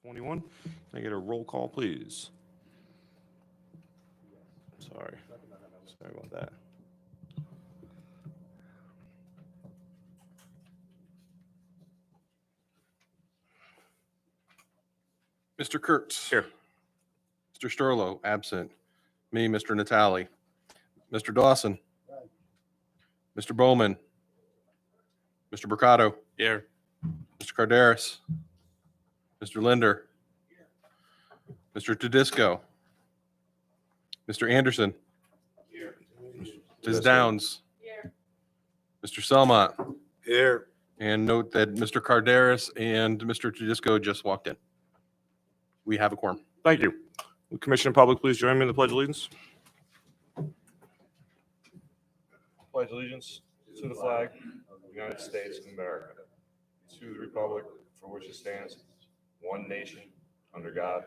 21. Can I get a roll call, please? Sorry about that. Mr. Kurtz. Here. Mr. Storlow, absent. Me, Mr. Natale. Mr. Dawson. Mr. Bowman. Mr. Mercado. Here. Mr. Carderas. Mr. Linder. Mr. Tedisco. Mr. Anderson. Ms. Downs. Mr. Selmont. Here. And note that Mr. Carderas and Mr. Tedisco just walked in. We have a quorum. Thank you. Will Commission and public please join me in the Pledge of Allegiance? Pledge allegiance to the flag of the United States of America, to the republic for which it stands, one nation, under God,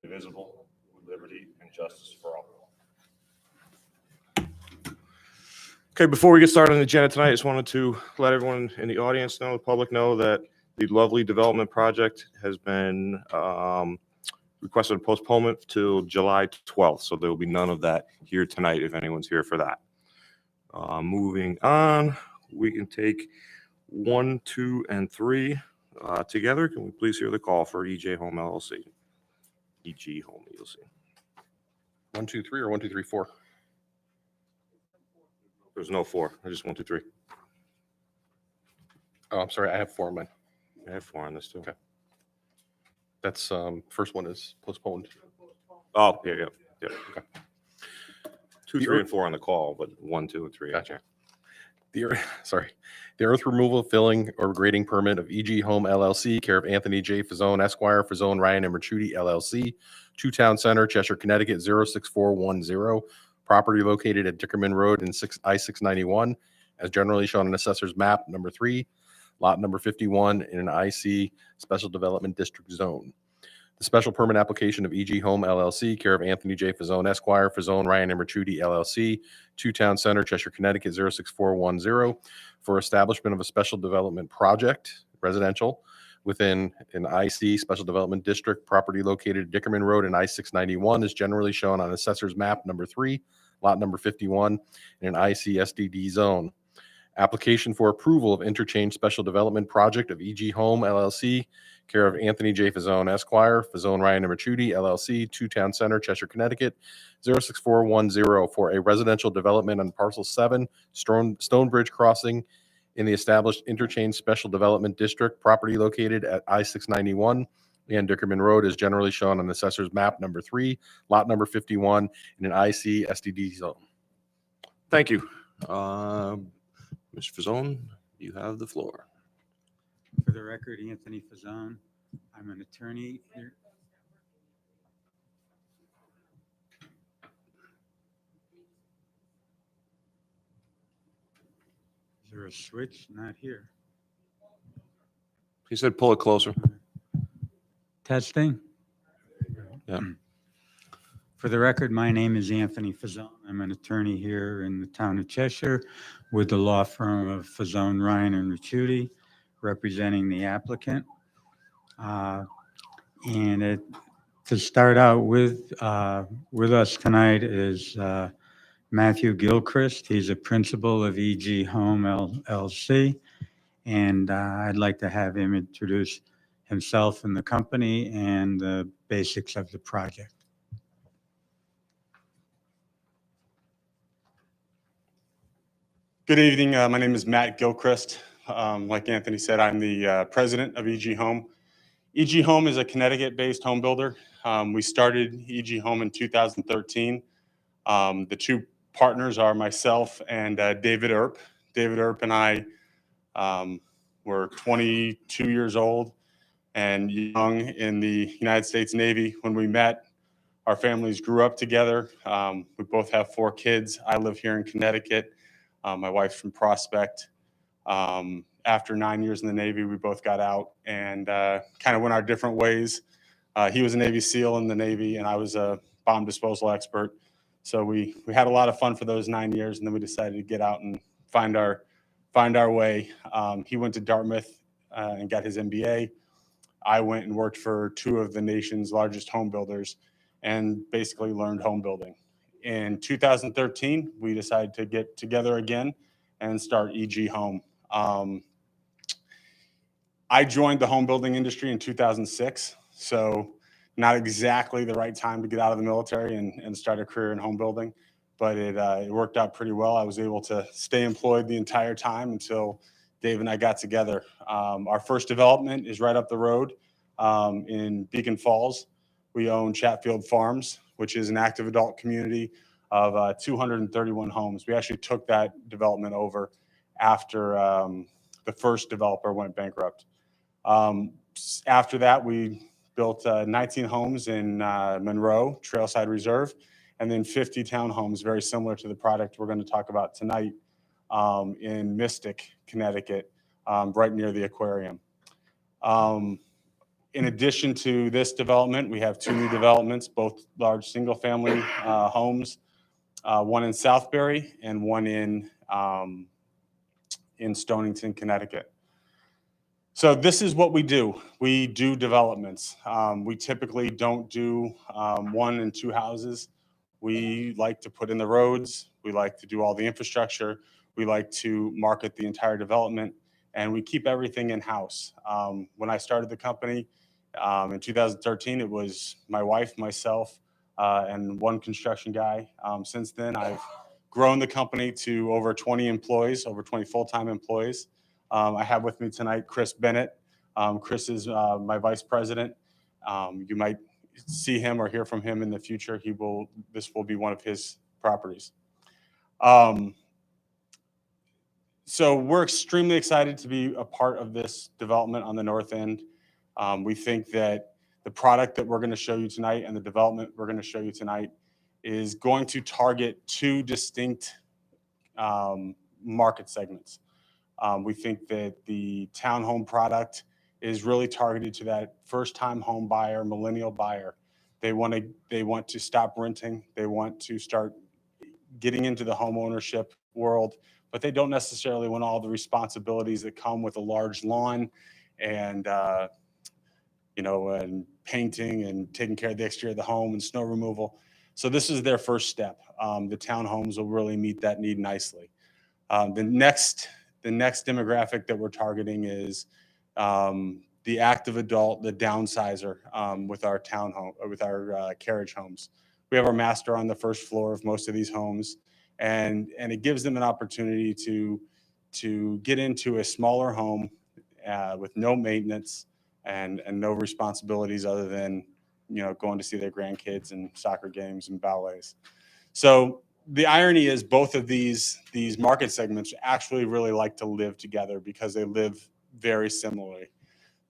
indivisible, with liberty and justice for all. Okay, before we get started on the agenda tonight, I just wanted to let everyone in the audience know, the public know, that the Lovely Development Project has been requested a postponement till July 12th, so there will be none of that here tonight if anyone's here for that. Moving on, we can take 1, 2, and 3 together. Can we please hear the call for EJ Home LLC? EG Home LLC. 1, 2, 3, or 1, 2, 3, 4? There's no 4. I just 1, 2, 3. Oh, I'm sorry. I have 4 in mine. I have 4 on this too. Okay. That's first one is postponed. Oh, yeah. Okay. 2, 3, and 4 on the call, but 1, 2, and 3. Gotcha. The earth removal, filling, or grading permit of EG Home LLC, care of Anthony J. Fazzone Esquire, Fazzone Ryan and Merchuti LLC, 2 Town Center, Cheshire, Connecticut 06410. Property located at Dickerman Road in I-691, as generally shown on Assessor's Map number 3, lot number 51 in an IC Special Development District Zone. The special permit application of EG Home LLC, care of Anthony J. Fazzone Esquire, Fazzone Ryan and Merchuti LLC, 2 Town Center, Cheshire, Connecticut 06410, for establishment of a special development project, residential, within an IC Special Development District, property located at Dickerman Road in I-691, is generally shown on Assessor's Map number 3, lot number 51, in an IC SDD zone. Application for approval of interchange special development project of EG Home LLC, care of Anthony J. Fazzone Esquire, Fazzone Ryan and Merchuti LLC, 2 Town Center, Cheshire, Connecticut 06410, for a residential development on parcel 7, Stonebridge Crossing, in the established interchange special development district, property located at I-691 and Dickerman Road, is generally shown on Assessor's Map number 3, lot number 51, in an IC SDD zone. Thank you. Mr. Fazzone, you have the floor. For the record, Anthony Fazzone. I'm an attorney here. Is there a switch? Not here. He said pull it closer. Testing. Yeah. For the record, my name is Anthony Fazzone. I'm an attorney here in the town of Cheshire with the law firm of Fazzone, Ryan and Merchuti, representing the applicant. To start out with us tonight is Matthew Gilchrist. He's a principal of EG Home LLC, and I'd like to have him introduce himself and the company and the basics of the project. Good evening. My name is Matt Gilchrist. Like Anthony said, I'm the president of EG Home. EG Home is a Connecticut-based home builder. We started EG Home in 2013. The 2 partners are myself and David Earp. David Earp and I were 22 years old and young in the United States Navy when we met. Our families grew up together. We both have 4 kids. I live here in Connecticut. My wife's from Prospect. After 9 years in the Navy, we both got out and kind of went our different ways. He was a Navy SEAL in the Navy, and I was a bomb disposal expert. So we had a lot of fun for those 9 years, and then we decided to get out and find our way. He went to Dartmouth and got his MBA. I went and worked for two of the nation's largest home builders and basically learned home building. In 2013, we decided to get together again and start EG Home. I joined the home building industry in 2006, so not exactly the right time to get out of the military and start a career in home building, but it worked out pretty well. I was able to stay employed the entire time until Dave and I got together. Our first development is right up the road in Beacon Falls. We own Chatfield Farms, which is an active adult community of 231 homes. We actually took that development over after the first developer went bankrupt. After that, we built 19 homes in Monroe, Trailside Reserve, and then 50 townhomes, very similar to the product we're going to talk about tonight, in Mystic, Connecticut, right near the aquarium. In addition to this development, we have two new developments, both large single-family homes, one in Southbury and one in Stonington, Connecticut. So this is what we do. We do developments. We typically don't do 1 and 2 houses. We like to put in the roads. We like to do all the infrastructure. We like to market the entire development, and we keep everything in-house. When I started the company in 2013, it was my wife, myself, and one construction guy. Since then, I've grown the company to over 20 employees, over 20 full-time employees. I have with me tonight Chris Bennett. Chris is my vice president. You might see him or hear from him in the future. This will be one of his properties. So we're extremely excited to be a part of this development on the north end. We think that the product that we're going to show you tonight and the development we're going to show you tonight is going to target 2 distinct market segments. We think that the townhome product is really targeted to that first-time home buyer, millennial buyer. They want to stop renting. They want to start getting into the home ownership world, but they don't necessarily want all the responsibilities that come with a large lawn and and painting and taking care of the exterior of the home and snow removal. So this is their first step. The townhomes will really meet that need nicely. The next demographic that we're targeting is the active adult, the downsizer, with our townhome, with our carriage homes. We have our master on the first floor of most of these homes, and it gives them an opportunity to get into a smaller home with no maintenance and no responsibilities other than going to see their grandkids and soccer games and ballets. So the irony is both of these market segments actually really like to live together because they live very similarly.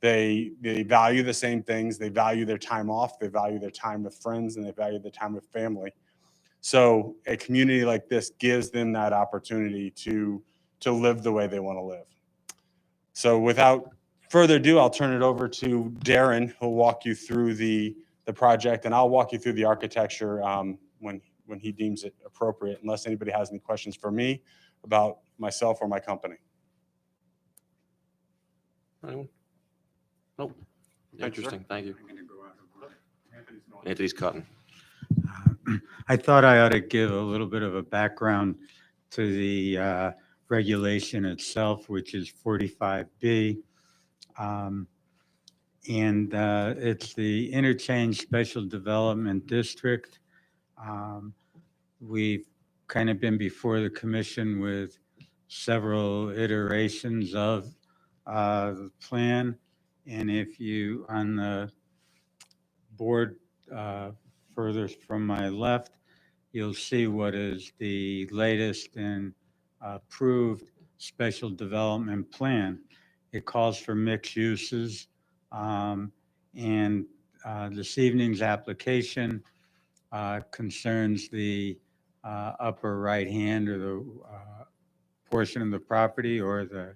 They value the same things. They value their time off. They value their time with friends, and they value their time with family. So a community like this gives them that opportunity to live the way they want to live. So without further ado, I'll turn it over to Darren, who'll walk you through the project, and I'll walk you through the architecture when he deems it appropriate, unless anybody has any questions for me about myself or my company. Anyone? Nope. Interesting. Thank you. Anthony's cutting. I thought I ought to give a little bit of a background to the regulation itself, which is 45B. And it's the Interchange Special Development District. We've kind of been before the commission with several iterations of the plan. And if you, on the board furthest from my left, you'll see what is the latest and approved special development plan. It calls for mixed uses. And this evening's application concerns the upper right hand or the portion of the property or the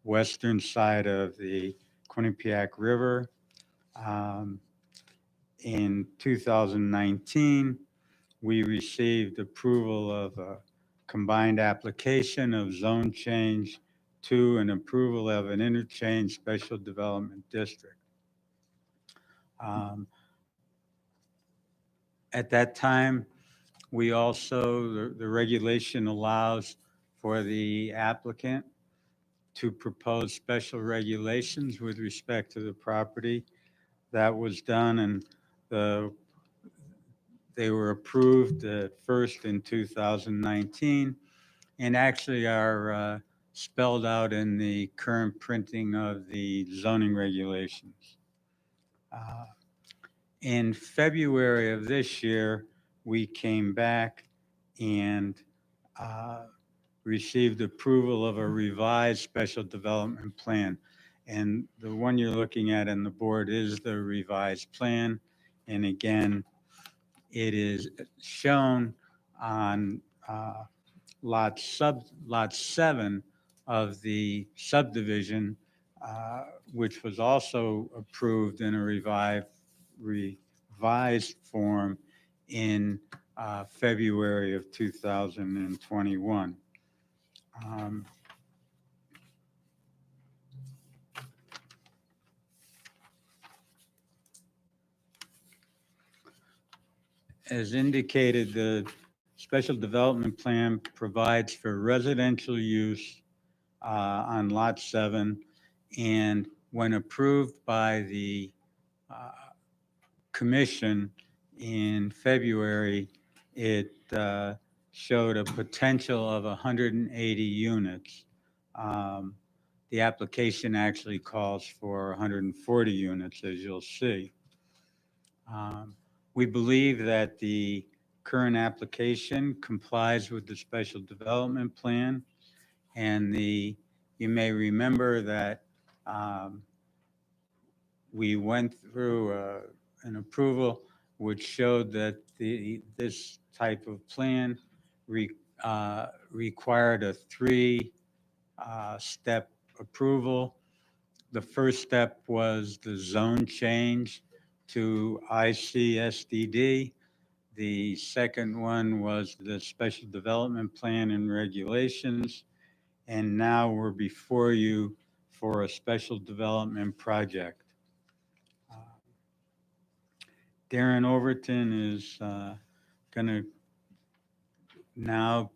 western side of the Quinnipiac River. In 2019, we received approval of a combined application of zone change to an approval of an interchange special development district. Um, At that time, we also, the regulation allows for the applicant to propose special regulations with respect to the property. That was done, and they were approved first in 2019, and actually are spelled out in the current printing of the zoning regulations. In February of this year, we came back and received approval of a revised special development plan. And the one you're looking at on the board is the revised plan. And again, it is shown on lot 7 of the subdivision, which was also approved in a revised form in February of 2021. As indicated, the special development plan provides for residential use on lot 7, and when approved by the commission in February, it showed a potential of 180 units. The application actually calls for 140 units, as you'll see. We believe that the current application complies with the special development plan, and you may remember that we went through an approval which showed that this type of plan required a 3-step approval. The first step was the zone change to ICSDD. The second one was the special development plan and regulations. And now we're before you for a special development project. Darren Overton is going to now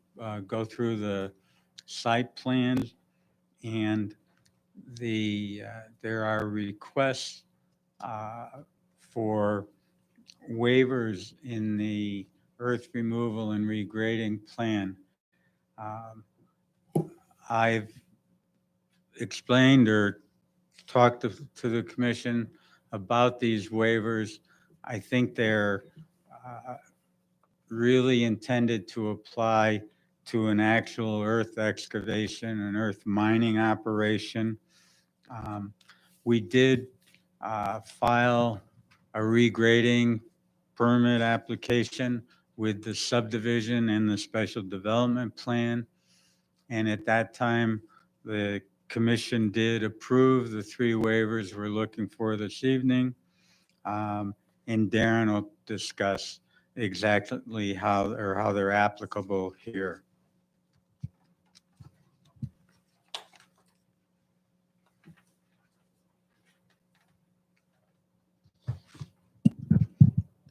go through the site plans, and there are requests for waivers in the earth removal and regrading plan. I've explained or talked to the commission about these waivers. I think they're really intended to apply to an actual earth excavation, an earth mining operation. We did file a regrading permit application with the subdivision and the special development plan. And at that time, the commission did approve the 3 waivers we're looking for this evening. And Darren will discuss exactly how they're applicable here.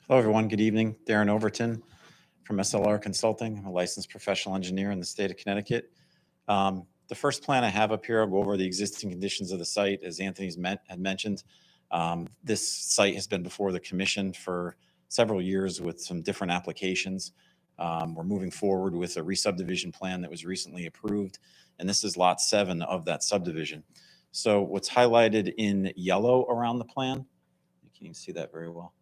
Hello, everyone. Good evening. Darren Overton from SLR Consulting. I'm a licensed professional engineer in the state of Connecticut. The first plan I have up here, I'll go over the existing conditions of the site. As Anthony's had mentioned, this site has been before the commission for several years with some different applications. We're moving forward with a re-subdivision plan that was recently approved, and this is lot 7 of that subdivision. So what's highlighted in yellow around the plan, you can't even see that very well.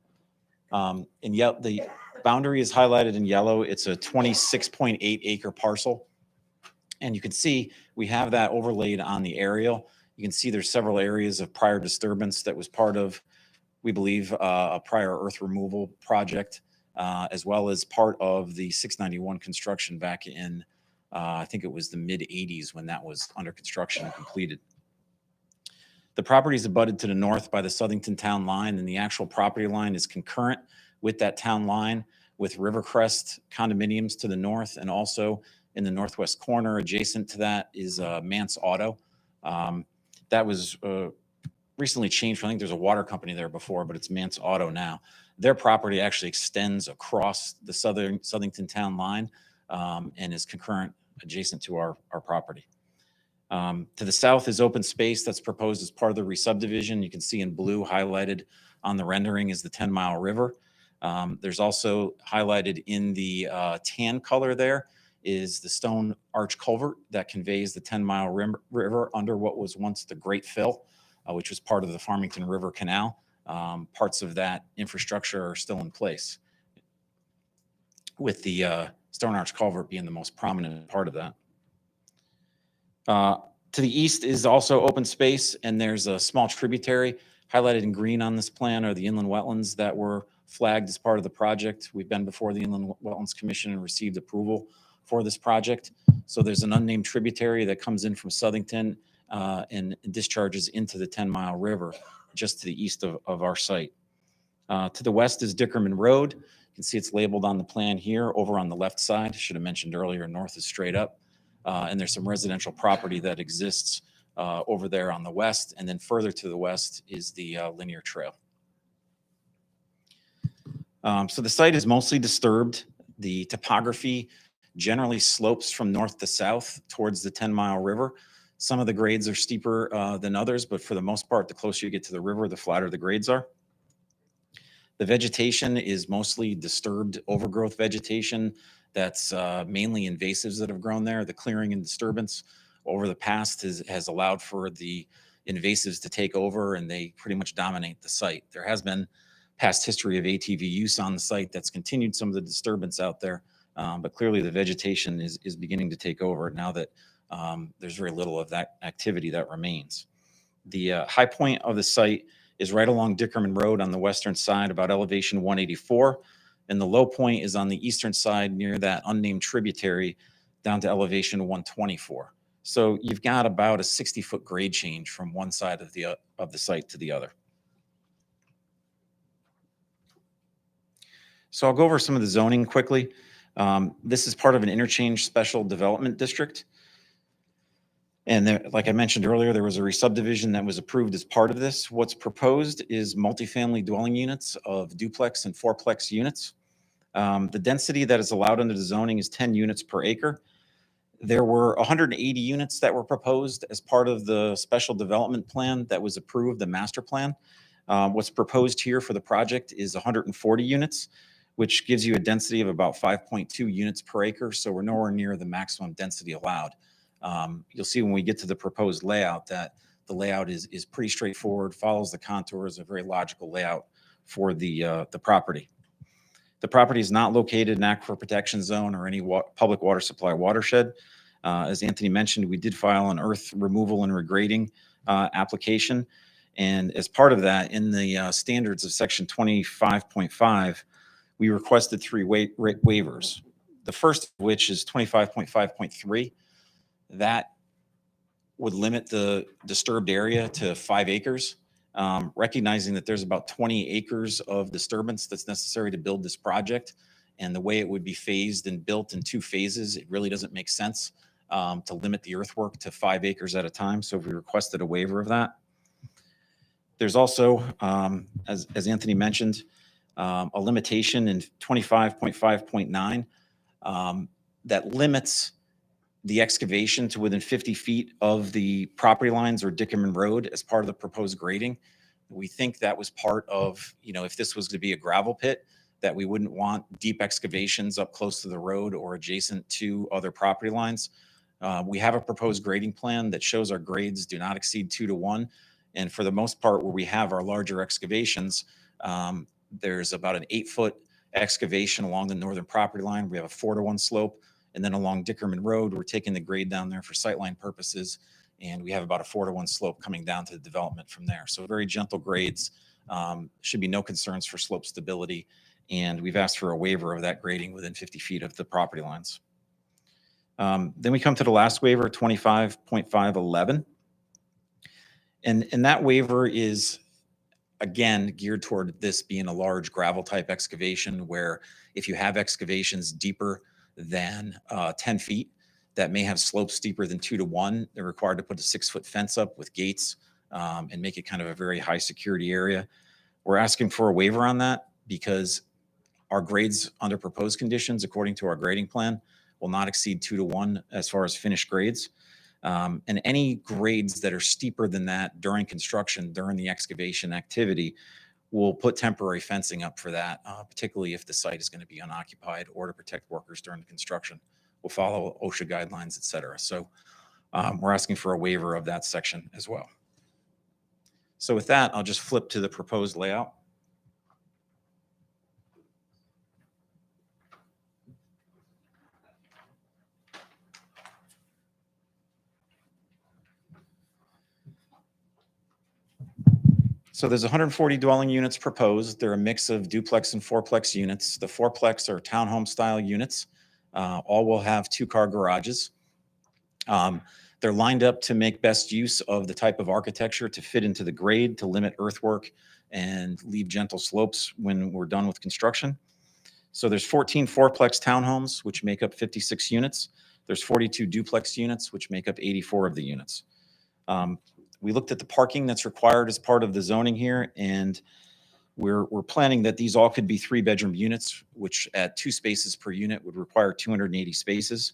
The boundary is highlighted in yellow. It's a 26.8 acre parcel. And you can see we have that overlaid on the aerial. You can see there's several areas of prior disturbance that was part of, we believe, a prior earth removal project, as well as part of the 691 construction back in, I think it was the mid 80s when that was under construction and completed. The property is abutted to the north by the Southington town line, and the actual property line is concurrent with that town line, with Rivercrest condominiums to the north, and also in the northwest corner adjacent to that is Mance Auto. That was recently changed. I think there's a water company there before, but it's Mance Auto now. Their property actually extends across the Southington town line and is concurrent adjacent to our property. To the south is open space that's proposed as part of the re-subdivision. You can see in blue highlighted on the rendering is the 10 Mile River. There's also highlighted in the tan color there is the stone arch culvert that conveys the 10 Mile River under what was once the Great Fill, which was part of the Farmington River Canal. Parts of that infrastructure are still in place, with the stone arch culvert being the most prominent part of that. To the east is also open space, and there's a small tributary highlighted in green on this plan are the inland wetlands that were flagged as part of the project. We've been before the Inland Wetlands Commission and received approval for this project. So there's an unnamed tributary that comes in from Southington and discharges into the 10 Mile River just to the east of our site. To the west is Dickerman Road. You can see it's labeled on the plan here over on the left side. Should have mentioned earlier, north is straight up. And there's some residential property that exists over there on the west. And then further to the west is the linear trail. So the site is mostly disturbed. The topography generally slopes from north to south towards the 10 Mile River. Some of the grades are steeper than others, but for the most part, the closer you get to the river, the flatter the grades are. The vegetation is mostly disturbed overgrowth vegetation that's mainly invasives that have grown there. The clearing and disturbance over the past has allowed for the invasives to take over, and they pretty much dominate the site. There has been past history of ATV use on the site that's continued some of the disturbance out there, but clearly the vegetation is beginning to take over now that there's very little of that activity that remains. The high point of the site is right along Dickerman Road on the western side, about elevation 184. And the low point is on the eastern side near that unnamed tributary down to elevation 124. So you've got about a 60-foot grade change from one side of the site to the other. So I'll go over some of the zoning quickly. This is part of an interchange special development district. And there, like I mentioned earlier, there was a re-subdivision that was approved as part of this. What's proposed is multifamily dwelling units of duplex and fourplex units. The density that is allowed under the zoning is 10 units per acre. There were 180 units that were proposed as part of the special development plan that was approved, the master plan. What's proposed here for the project is 140 units, which gives you a density of about 5.2 units per acre. So we're nowhere near the maximum density allowed. You'll see when we get to the proposed layout that the layout is pretty straightforward, follows the contours, a very logical layout for the property. The property is not located in aquifer protection zone or any public water supply watershed. As Anthony mentioned, we did file an earth removal and regrading application. And as part of that, in the standards of section 25.5, we requested 3 waivers. The first of which is 25.5.3. That would limit the disturbed area to 5 acres, recognizing that there's about 20 acres of disturbance that's necessary to build this project. And the way it would be phased and built in 2 phases, it really doesn't make sense to limit the earthwork to 5 acres at a time. So we requested a waiver of that. There's also, as Anthony mentioned, a limitation in 25.5.9 that limits the excavation to within 50 feet of the property lines or Dickerman Road as part of the proposed grading. We think that was part of, if this was to be a gravel pit, that we wouldn't want deep excavations up close to the road or adjacent to other property lines. We have a proposed grading plan that shows our grades do not exceed 2 to 1. And for the most part, where we have our larger excavations, there's about an 8-foot excavation along the northern property line. We have a 4 to 1 slope. And then along Dickerman Road, we're taking the grade down there for sightline purposes. And we have about a 4 to 1 slope coming down to the development from there. So very gentle grades, should be no concerns for slope stability. And we've asked for a waiver of that grading within 50 feet of the property lines. Then we come to the last waiver, 25.511. And that waiver is, again, geared toward this being a large gravel type excavation where if you have excavations deeper than 10 feet that may have slopes steeper than 2 to 1, they're required to put a 6-foot fence up with gates and make it kind of a very high security area. We're asking for a waiver on that because our grades under proposed conditions, according to our grading plan, will not exceed 2-to-1 as far as finished grades. And any grades that are steeper than that during construction, during the excavation activity, we'll put temporary fencing up for that, particularly if the site is going to be unoccupied or to protect workers during the construction. We'll follow OSHA guidelines, et cetera. So we're asking for a waiver of that section as well. So with that, I'll just flip to the proposed layout. So there's 140 dwelling units proposed. They're a mix of duplex and fourplex units. The fourplex are townhome style units. All will have 2-car garages. They're lined up to make best use of the type of architecture to fit into the grade, to limit earthwork and leave gentle slopes when we're done with construction. So there's 14 fourplex townhomes, which make up 56 units. There's 42 duplex units, which make up 84 of the units. We looked at the parking that's required as part of the zoning here, and we're planning that these all could be 3-bedroom units, which at 2 spaces per unit would require 280 spaces.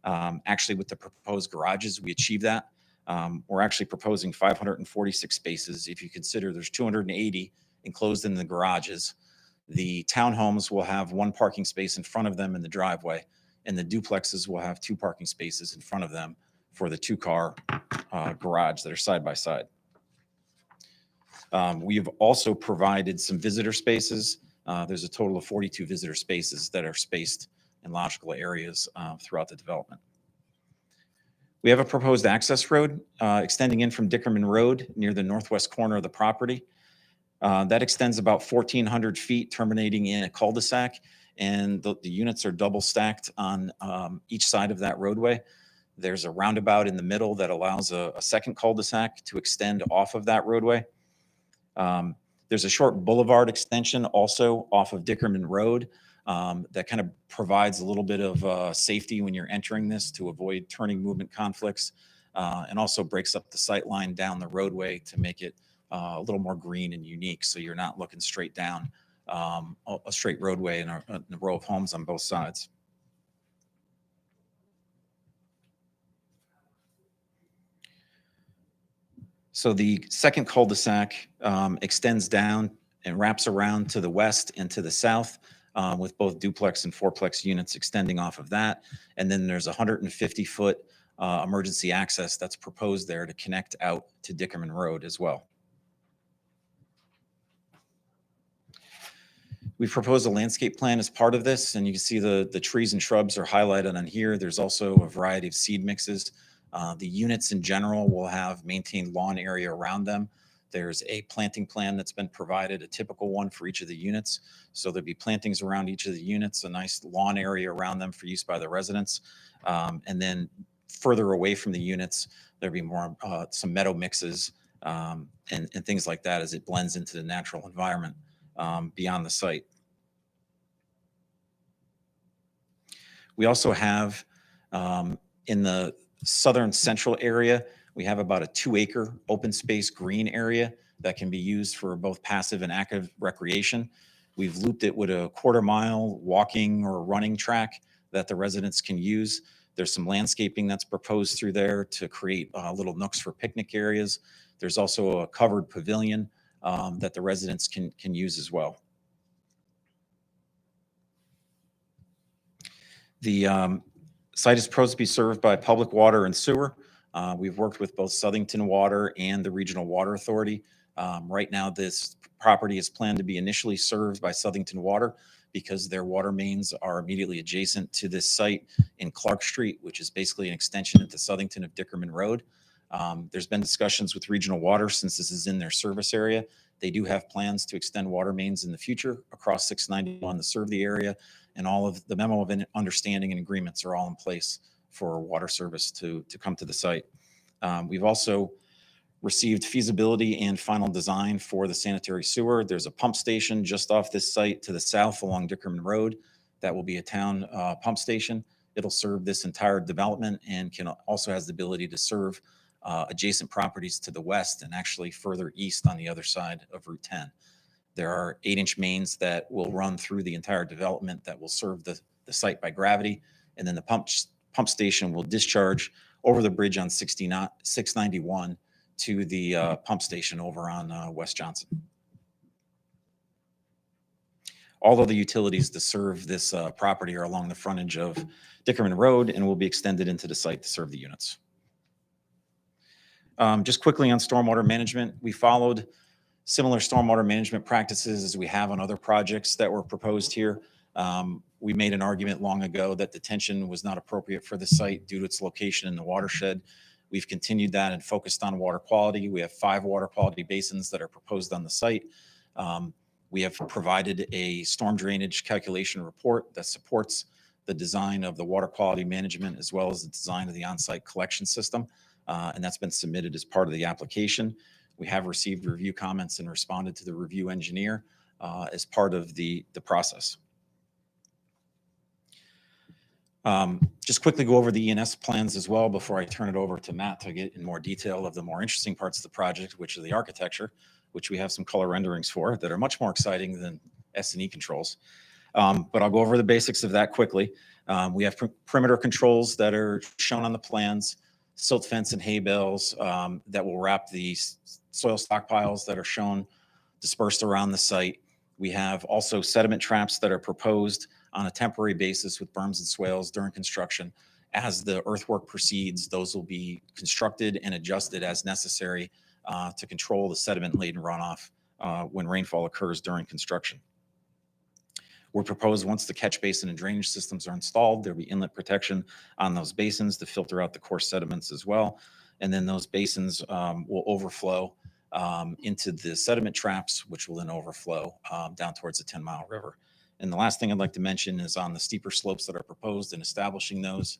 Actually, with the proposed garages, we achieve that. We're actually proposing 546 spaces. If you consider there's 280 enclosed in the garages, the townhomes will have 1 parking space in front of them in the driveway, and the duplexes will have 2 parking spaces in front of them for the 2-car garage that are side by side. We've also provided some visitor spaces. There's a total of 42 visitor spaces that are spaced in logical areas throughout the development. We have a proposed access road extending in from Dickerman Road near the northwest corner of the property. That extends about 1,400 feet, terminating in a cul-de-sac, and the units are double stacked on each side of that roadway. There's a roundabout in the middle that allows a second cul-de-sac to extend off of that roadway. There's a short boulevard extension also off of Dickerman Road that kind of provides a little bit of safety when you're entering this to avoid turning movement conflicts, and also breaks up the sight line down the roadway to make it a little more green and unique, so you're not looking straight down a straight roadway and a row of homes on both sides. So the second cul-de-sac extends down and wraps around to the west and to the south, with both duplex and fourplex units extending off of that. And then there's 150-foot emergency access that's proposed there to connect out to Dickerman Road as well. We've proposed a landscape plan as part of this, and you can see the trees and shrubs are highlighted on here. There's also a variety of seed mixes. The units in general will have maintained lawn area around them. There's a planting plan that's been provided, a typical one for each of the units. So there'll be plantings around each of the units, a nice lawn area around them for use by the residents. And then further away from the units, there'll be more some meadow mixes and things like that as it blends into the natural environment beyond the site. We also have in the southern central area, we have about a 2-acre open space green area that can be used for both passive and active recreation. We've looped it with a 1/4-mile walking or running track that the residents can use. There's some landscaping that's proposed through there to create little nooks for picnic areas. There's also a covered pavilion that the residents can use as well. The site is supposed to be served by public water and sewer. We've worked with both Southington Water and the Regional Water Authority. Right now, this property is planned to be initially served by Southington Water because their water mains are immediately adjacent to this site in Clark Street, which is basically an extension into Southington of Dickerman Road. There's been discussions with Regional Water since this is in their service area. They do have plans to extend water mains in the future across 691 to serve the area, and all of the memo of understanding and agreements are all in place for water service to come to the site. We've also received feasibility and final design for the sanitary sewer. There's a pump station just off this site to the south along Dickerman Road. That will be a town pump station. It'll serve this entire development and also has the ability to serve adjacent properties to the west and actually further east on the other side of Route 10. There are 8-inch mains that will run through the entire development that will serve the site by gravity. And then the pump station will discharge over the bridge on 691 to the pump station over on West Johnson. All of the utilities to serve this property are along the frontage of Dickerman Road and will be extended into the site to serve the units. Just quickly on stormwater management, we followed similar stormwater management practices as we have on other projects that were proposed here. We made an argument long ago that detention was not appropriate for the site due to its location in the watershed. We've continued that and focused on water quality. We have 5 water quality basins that are proposed on the site. We have provided a storm drainage calculation report that supports the design of the water quality management as well as the design of the on-site collection system. And that's been submitted as part of the application. We have received review comments and responded to the review engineer as part of the process. Just quickly go over the E&S plans as well before I turn it over to Matt to get in more detail of the more interesting parts of the project, which are the architecture, which we have some color renderings for that are much more exciting than S&E controls. But I'll go over the basics of that quickly. We have perimeter controls that are shown on the plans, silt fence and hay bales that will wrap the soil stockpiles that are shown dispersed around the site. We have also sediment traps that are proposed on a temporary basis with berms and swales during construction. As the earthwork proceeds, those will be constructed and adjusted as necessary to control the sediment-laden runoff when rainfall occurs during construction. We're proposed once the catch basin and drainage systems are installed, there'll be inlet protection on those basins to filter out the coarse sediments as well. And then those basins will overflow into the sediment traps, which will then overflow down towards the 10-mile river. And the last thing I'd like to mention is on the steeper slopes that are proposed and establishing those,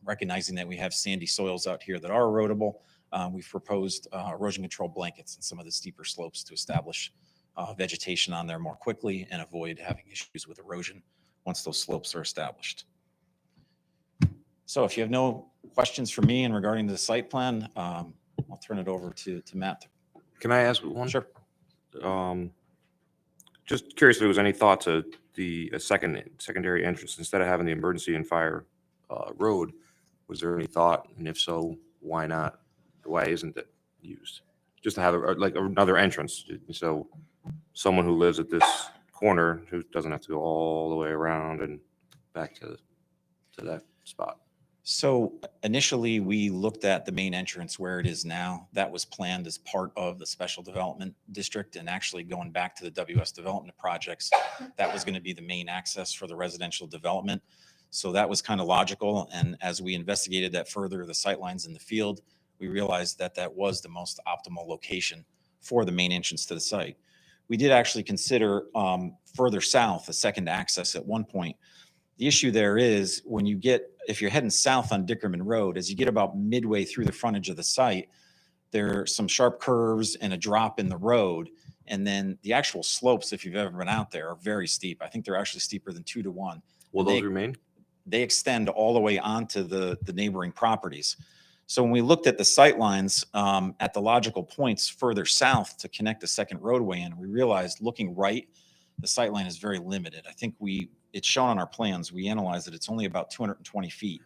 recognizing that we have sandy soils out here that are erodible, we've proposed erosion control blankets in some of the steeper slopes to establish vegetation on there more quickly and avoid having issues with erosion once those slopes are established. So if you have no questions for me in regarding the site plan, I'll turn it over to Matt. Can I ask one? Sure. Just curious if there was any thought to the secondary entrance instead of having the emergency and fire road. Was there any thought, and if so, why not? Why isn't it used? Just to have like another entrance, so someone who lives at this corner who doesn't have to go all the way around and back to that spot. So initially, we looked at the main entrance where it is now. That was planned as part of the special development district, and actually going back to the WS development projects, that was going to be the main access for the residential development. So that was kind of logical. And as we investigated that further, the sightlines in the field, we realized that that was the most optimal location for the main entrance to the site. We did actually consider further south a second access at one point. The issue there is if you're heading south on Dickerman Road, as you get about midway through the frontage of the site, there are some sharp curves and a drop in the road. And then the actual slopes, if you've ever been out there, are very steep. I think they're actually steeper than 2 to 1. Will those remain? They extend all the way onto the neighboring properties. So when we looked at the sight lines at the logical points further south to connect the second roadway in, we realized looking right, the sight line is very limited. I think it's shown on our plans. We analyzed it. It's only about 220 feet.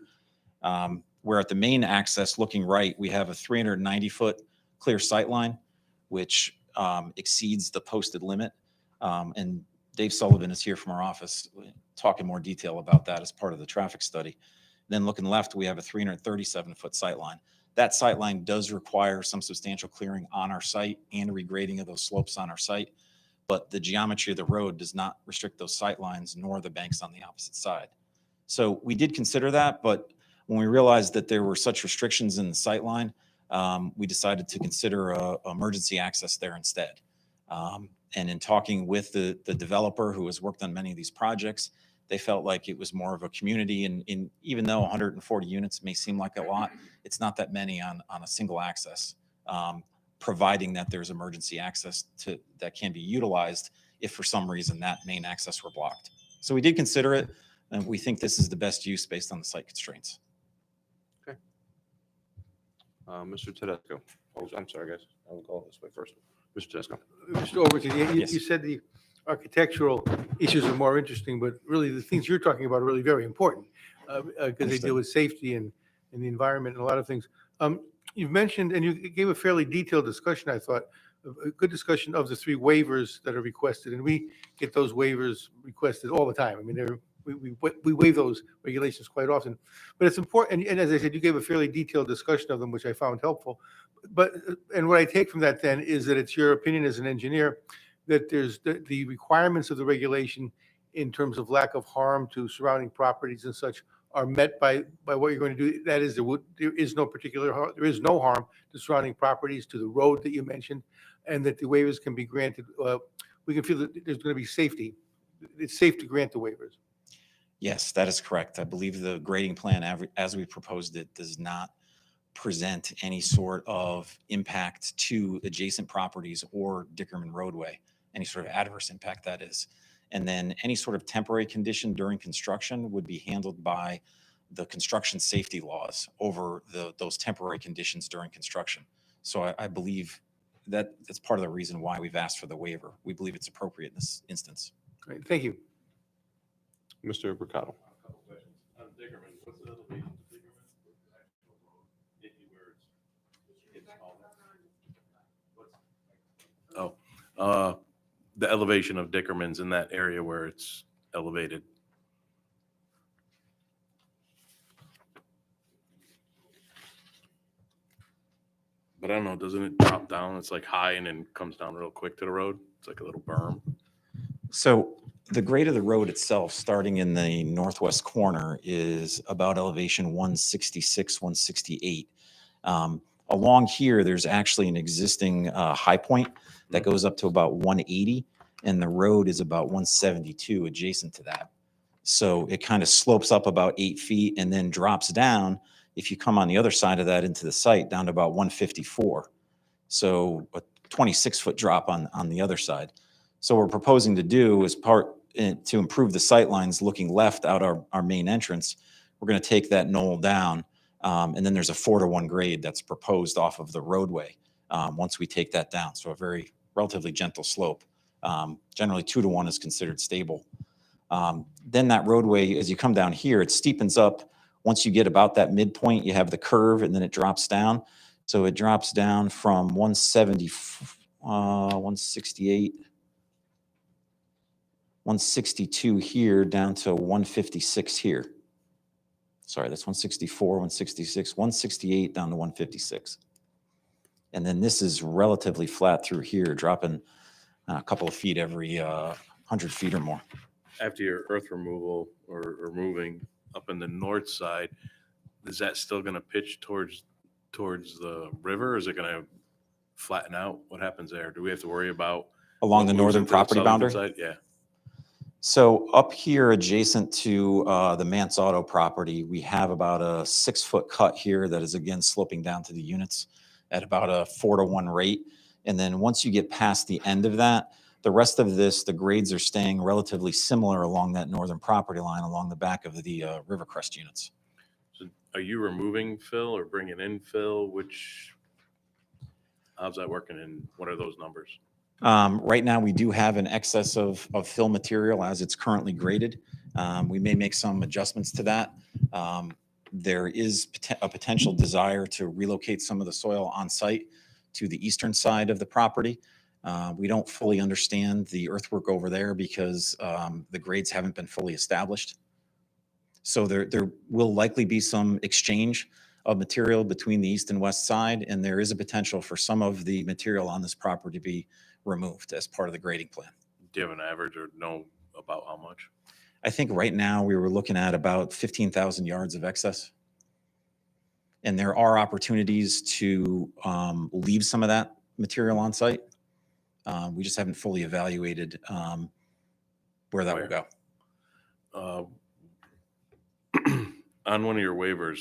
Where at the main access looking right, we have a 390-foot clear sight line, which exceeds the posted limit. And Dave Sullivan is here from our office talking more detail about that as part of the traffic study. Then looking left, we have a 337-foot sight line. That sight line does require some substantial clearing on our site and regrading of those slopes on our site. But the geometry of the road does not restrict those sight lines nor the banks on the opposite side. So we did consider that, but when we realized that there were such restrictions in the sight line, we decided to consider emergency access there instead. And in talking with the developer who has worked on many of these projects, they felt like it was more of a community. And even though 140 units may seem like a lot, it's not that many on a single access. Providing that there's emergency access that can be utilized if for some reason that main access were blocked. So we did consider it, and we think this is the best use based on the site constraints. Okay. Mr. Tedesco. Oh, I'm sorry, guys. I'll go this way first. Mr. Tedesco. Mr. Overton, you Yes. said the architectural issues are more interesting, but really the things you're talking about are really very important because they Understood. deal with safety and the environment and a lot of things. You've mentioned, and you gave a fairly detailed discussion, I thought, a good discussion of the 3 waivers that are requested, and we get those waivers requested all the time. I mean, we waive those regulations quite often, but it's important. And as I said, you gave a fairly detailed discussion of them, which I found helpful. But and what I take from that then is that it's your opinion as an engineer that there's the requirements of the regulation in terms of lack of harm to surrounding properties and such are met by what you're going to do. That is, there is no particular harm, there is no harm to surrounding properties, to the road that you mentioned, and that the waivers can be granted. We can feel that there's going to be safety. It's safe to grant the waivers. Yes, that is correct. I believe the grading plan, as we proposed it, does not present any sort of impact to adjacent properties or Dickerman roadway, any sort of adverse impact that is. And then any sort of temporary condition during construction would be handled by the construction safety laws over those temporary conditions during construction. So I believe that that's part of the reason why we've asked for the waiver. We believe it's appropriate in this instance. Great, thank you. Mr. Mercado. The elevation of Dickerman's in that area where it's elevated. But I don't know, doesn't it drop down? It's like high and then comes down real quick to the road. It's like a little berm. So the grade of the road itself, starting in the northwest corner, is about elevation 166, 168. Along here, there's actually an existing high point that goes up to about 180, and the road is about 172 adjacent to that. So it kind of slopes up about 8 feet and then drops down, if you come on the other side of that into the site, down to about 154. So a 26-foot drop on the other side. So what we're proposing to do is to improve the sight lines looking left out our main entrance. We're going to take that knoll down, and then there's a 4-to-1 grade that's proposed off of the roadway once we take that down. So a very relatively gentle slope. Generally 2-to-1 is considered stable. Then that roadway, as you come down here, it steepens up. Once you get about that midpoint, you have the curve, and then it drops down. So it drops down from 170, 168, 162 here down to 156 here. Sorry, that's 164, 166, 168 down to 156. And then this is relatively flat through here, dropping a couple of feet every 100 feet or more. After your earth removal or moving up in the north side, is that still going to pitch towards the river? Or is it going to flatten out? What happens there? Do we have to worry about Along what the moves northern into property southern boundary? side? Yeah. So up here adjacent to the Mance Auto property, we have about a 6-foot cut here that is again sloping down to the units at about a 4-to-1 rate. And then once you get past the end of that, the rest of this, the grades are staying relatively similar along that northern property line along the back of the Rivercrest units. So are you removing fill or bringing in fill? How's that working and what are those numbers? Right now, we do have an excess of fill material as it's currently graded. We may make some adjustments to that. There is a potential desire to relocate some of the soil on site to the eastern side of the property. We don't fully understand the earthwork over there because the grades haven't been fully established. So there will likely be some exchange of material between the east and west side, and there is a potential for some of the material on this property to be removed as part of the grading plan. Do you have an average or know about how much? I think right now we were looking at about 15,000 yards of excess. And there are opportunities to leave some of that material on site. We just haven't fully evaluated where that will go. On one of your waivers,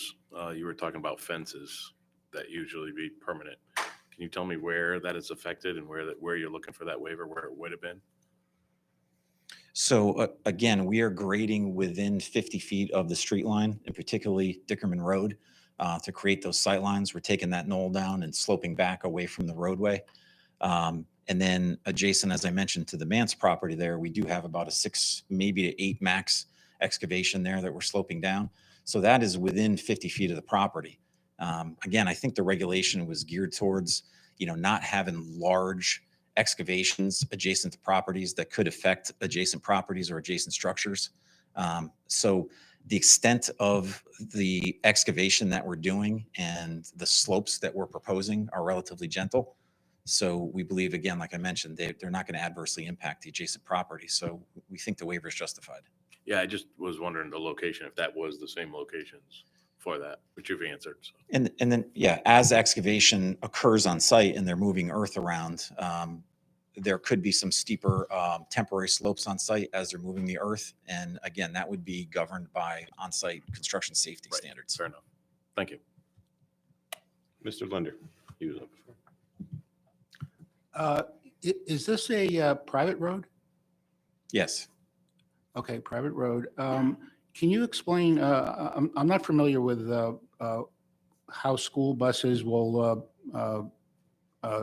you were talking about fences that usually be permanent. Can you tell me where that is affected and where you're looking for that waiver, where it would have been? So again, we are grading within 50 feet of the street line, and particularly Dickerman Road. to create those sight lines. We're taking that knoll down and sloping back away from the roadway. And then adjacent, as I mentioned, to the Mance property there, we do have about a 6, maybe to 8 max excavation there that we're sloping down. So that is within 50 feet of the property. Again, I think the regulation was geared towards, not having large excavations adjacent to properties that could affect adjacent properties or adjacent structures. So the extent of the excavation that we're doing and the slopes that we're proposing are relatively gentle. So we believe, again, like I mentioned, they're not going to adversely impact the adjacent property. So we think the waiver is justified. Yeah, I just was wondering the location, if that was the same locations for that, which you've answered. So. And then, yeah, as excavation occurs on site and they're moving earth around, there could be some steeper temporary slopes on site as they're moving the earth. And again, that would be governed by on-site construction safety standards. Fair enough. Thank you. Mr. Linder, he was up before. Is this a private road? Yes. Okay, private road. Can you explain, I'm not familiar with how school buses will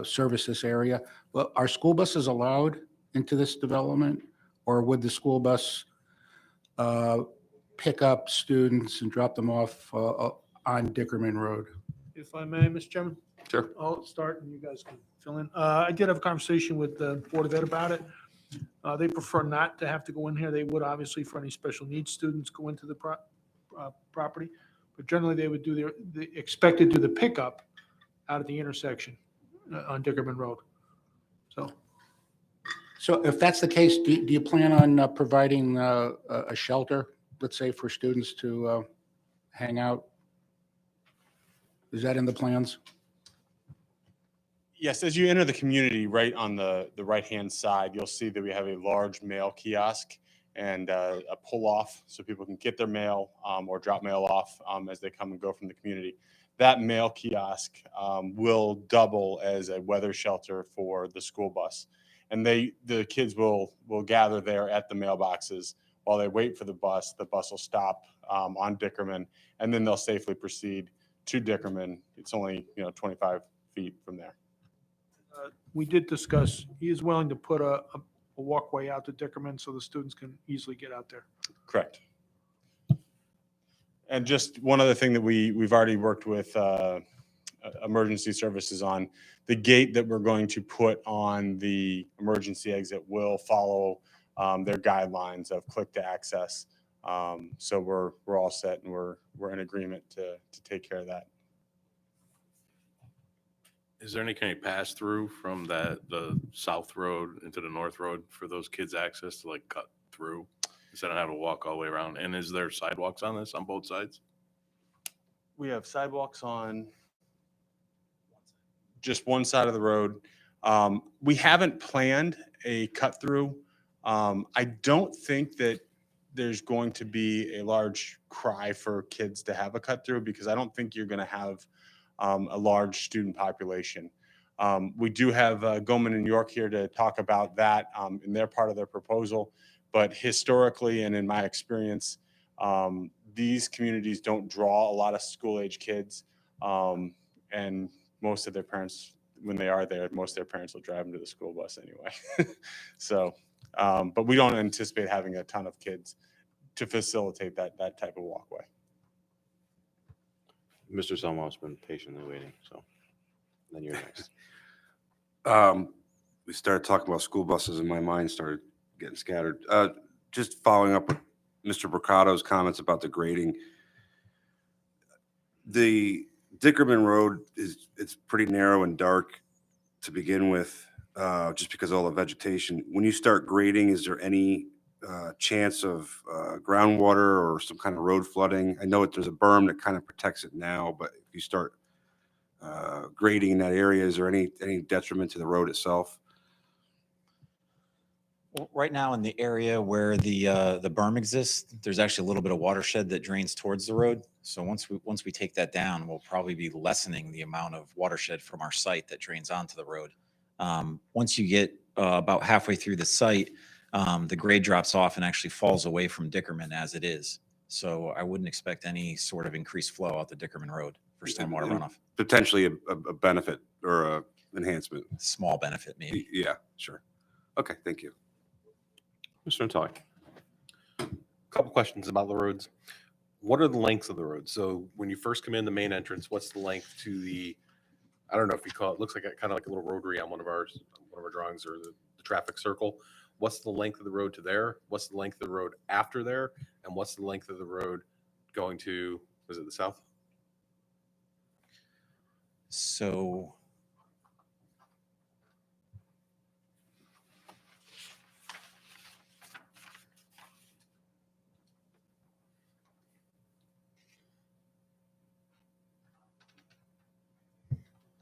service this area. Well, are school buses allowed into this development? Or would the school bus pick up students and drop them off on Dickerman Road? If I may, Mr. Chairman? Sure. I'll start and you guys can fill in. I did have a conversation with the Board of Ed about it. They prefer not to have to go in here. They would obviously for any special needs students go into the property. But generally they would do they expect to do the pickup out at the intersection on Dickerman Road. So if that's the case, do you plan on providing a shelter, let's say, for students to hang out? Is that in the plans? Yes, as you enter the community, right on the right-hand side, you'll see that we have a large mail kiosk and a pull-off so people can get their mail or drop mail off as they come and go from the community. That mail kiosk will double as a weather shelter for the school bus. And the kids will gather there at the mailboxes while they wait for the bus. The bus will stop on Dickerman, and then they'll safely proceed to Dickerman. It's only 25 feet from there. We did discuss, he is willing to put a walkway out to Dickerman so the students can easily get out there. Correct. And just one other thing that we've already worked with emergency services on, the gate that we're going to put on the emergency exit will follow their guidelines of click to access. So we're all set and we're in agreement to take care of that. Is there any kind of pass through from the south road into the north road for those kids access to like cut through instead of having to walk all the way around? And is there sidewalks on this on both sides? We have sidewalks on just one side of the road. We haven't planned a cut through. I don't think that there's going to be a large cry for kids to have a cut through because I don't think you're going to have a large student population. We do have Goldman and York here to talk about that in their part of their proposal. But historically and in my experience, these communities don't draw a lot of school-age kids. And most of their parents, when they are there, most of their parents will drive them to the school bus anyway. So, but we don't anticipate having a ton of kids to facilitate that type of walkway. Mr. Selmo's been patiently waiting, so then you're next. We started talking about school buses and my mind started getting scattered. Just following up with Mr. Bricato's comments about the grading. The Dickerman Road it's pretty narrow and dark to begin with, just because of all the vegetation. When you start grading, is there any chance of groundwater or some kind of road flooding? I know there's a berm that kind of protects it now, but if you start grading in that area, is there any detriment to the road itself? Well, right now in the area where the berm exists, there's actually a little bit of watershed that drains towards the road. So once we take that down, we'll probably be lessening the amount of watershed from our site that drains onto the road. Once you get about halfway through the site, the grade drops off and actually falls away from Dickerman as it is. So I wouldn't expect any sort of increased flow out the Dickerman Road. for stormwater And runoff. Potentially a benefit or a enhancement. Small benefit, maybe. Yeah, sure. Okay, thank you. Mr. Natali. Couple questions about the roads. What are the lengths of the roads? So when you first come in the main entrance, what's the length to the, I don't know if you call it, looks like kind of like a little rotary on one of our drawings, or the traffic circle. What's the length of the road to there? What's the length of the road after there? And what's the length of the road going to, was it the south? So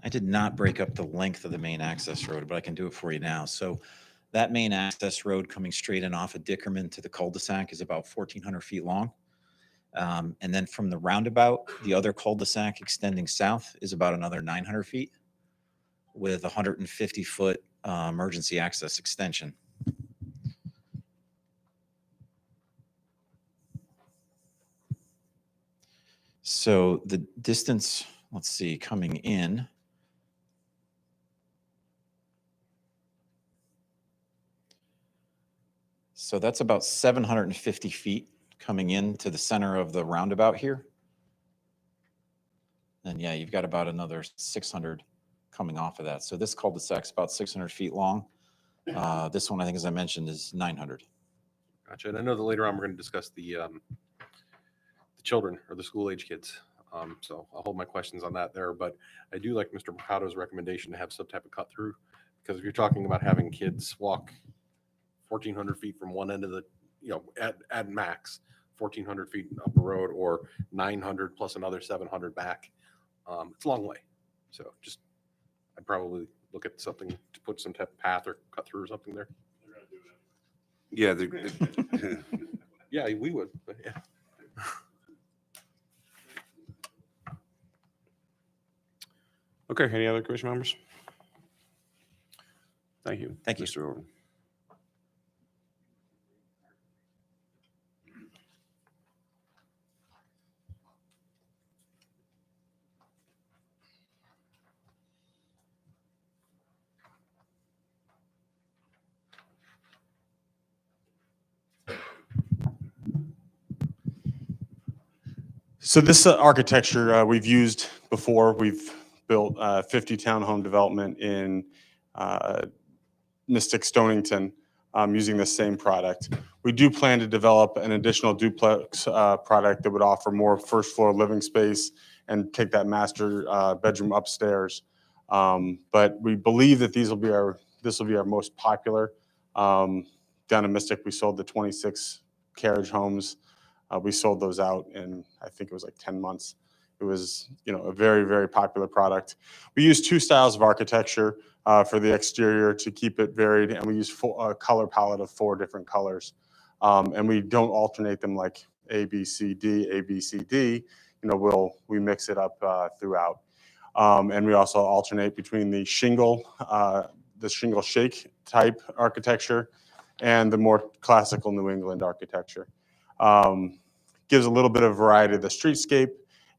I did not break up the length of the main access road, but I can do it for you now. So that main access road coming straight in off of Dickerman to the cul-de-sac is about 1,400 feet long. And then from the roundabout, the other cul-de-sac extending south is about another 900 feet with 150-foot emergency access extension. So the distance, let's see, coming in. So that's about 750 feet coming into the center of the roundabout here. And yeah, you've got about another 600 coming off of that. So this cul-de-sac's about 600 feet long. This one, I think, as I mentioned, is 900. Gotcha. And I know that later on we're going to discuss the children or the school age kids. So I'll hold my questions on that there. But I do like Mr. Mercado's recommendation to have some type of cut through, because if you're talking about having kids walk 1,400 feet from one end of the, at max 1,400 feet up the road, or 900 plus another 700 back, it's a long way. So just, I'd probably look at something to put some type of path or cut through or something there. Yeah, Yeah, we would, but yeah. Okay, any other commission members? Thank you. Thank you. Mr. Overton. So this architecture we've used before. We've built 50 townhome development in Mystic Stonington using the same product. We do plan to develop an additional duplex product that would offer more first floor living space and take that master bedroom upstairs. But we believe that this will be our most popular. Down in Mystic, we sold the 26 carriage homes. We sold those out in, I think it was like 10 months. It was, a very, very popular product. We use two styles of architecture for the exterior to keep it varied, and we use a color palette of 4 different colors. And we don't alternate them like A, B, C, D, A, B, C, D. We mix it up throughout. And we also alternate between the shingle shake type architecture and the more classical New England architecture. Gives a little bit of variety to the streetscape,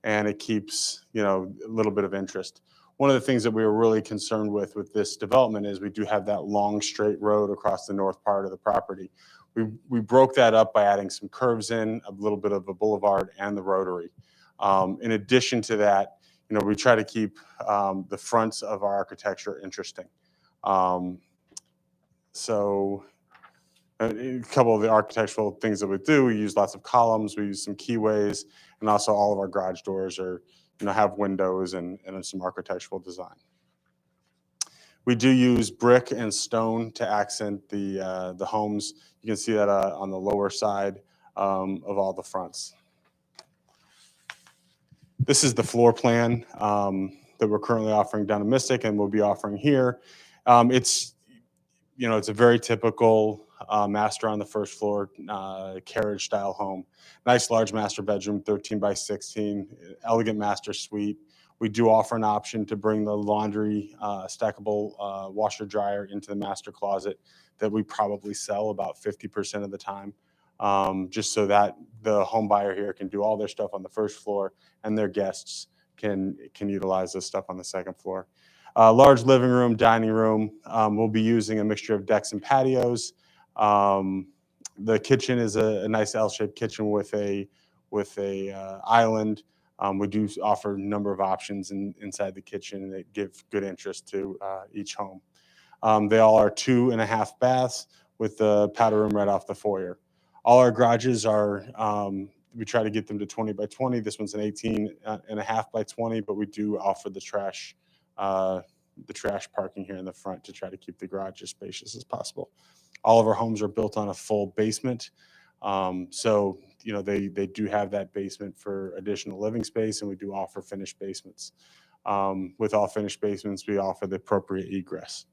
and it keeps, a little bit of interest. One of the things that we were really concerned with this development is we do have that long straight road across the north part of the property. We broke that up by adding some curves in, a little bit of a boulevard and the rotary. In addition to that, we try to keep the fronts of our architecture interesting. A couple of the architectural things that we do, we use lots of columns, we use some keyways, and also all of our garage doors have windows and some architectural design. We do use brick and stone to accent the homes. You can see that on the lower side of all the fronts. This is the floor plan that we're currently offering down in Mystic and we'll be offering here. It's a very typical master on the first floor carriage style home. Nice large master bedroom, 13 by 16, elegant master suite. We do offer an option to bring the laundry stackable washer dryer into the master closet that we probably sell about 50% of the time, just so that the home buyer here can do all their stuff on the first floor and their guests can utilize this stuff on the second floor. Large living room, dining room. We'll be using a mixture of decks and patios. The kitchen is a nice L-shaped kitchen with a island. We do offer a number of options inside the kitchen that give good interest to each home. They all are 2.5 baths with the powder room right off the foyer. All our garages are, we try to get them to 20 by 20. This one's an 18.5 by 20, but we do offer the trash parking here in the front to try to keep the garage as spacious as possible. All of our homes are built on a full basement. So, you know, they do have that basement for additional living space, and we do offer finished basements. With all finished basements, we offer the appropriate egress.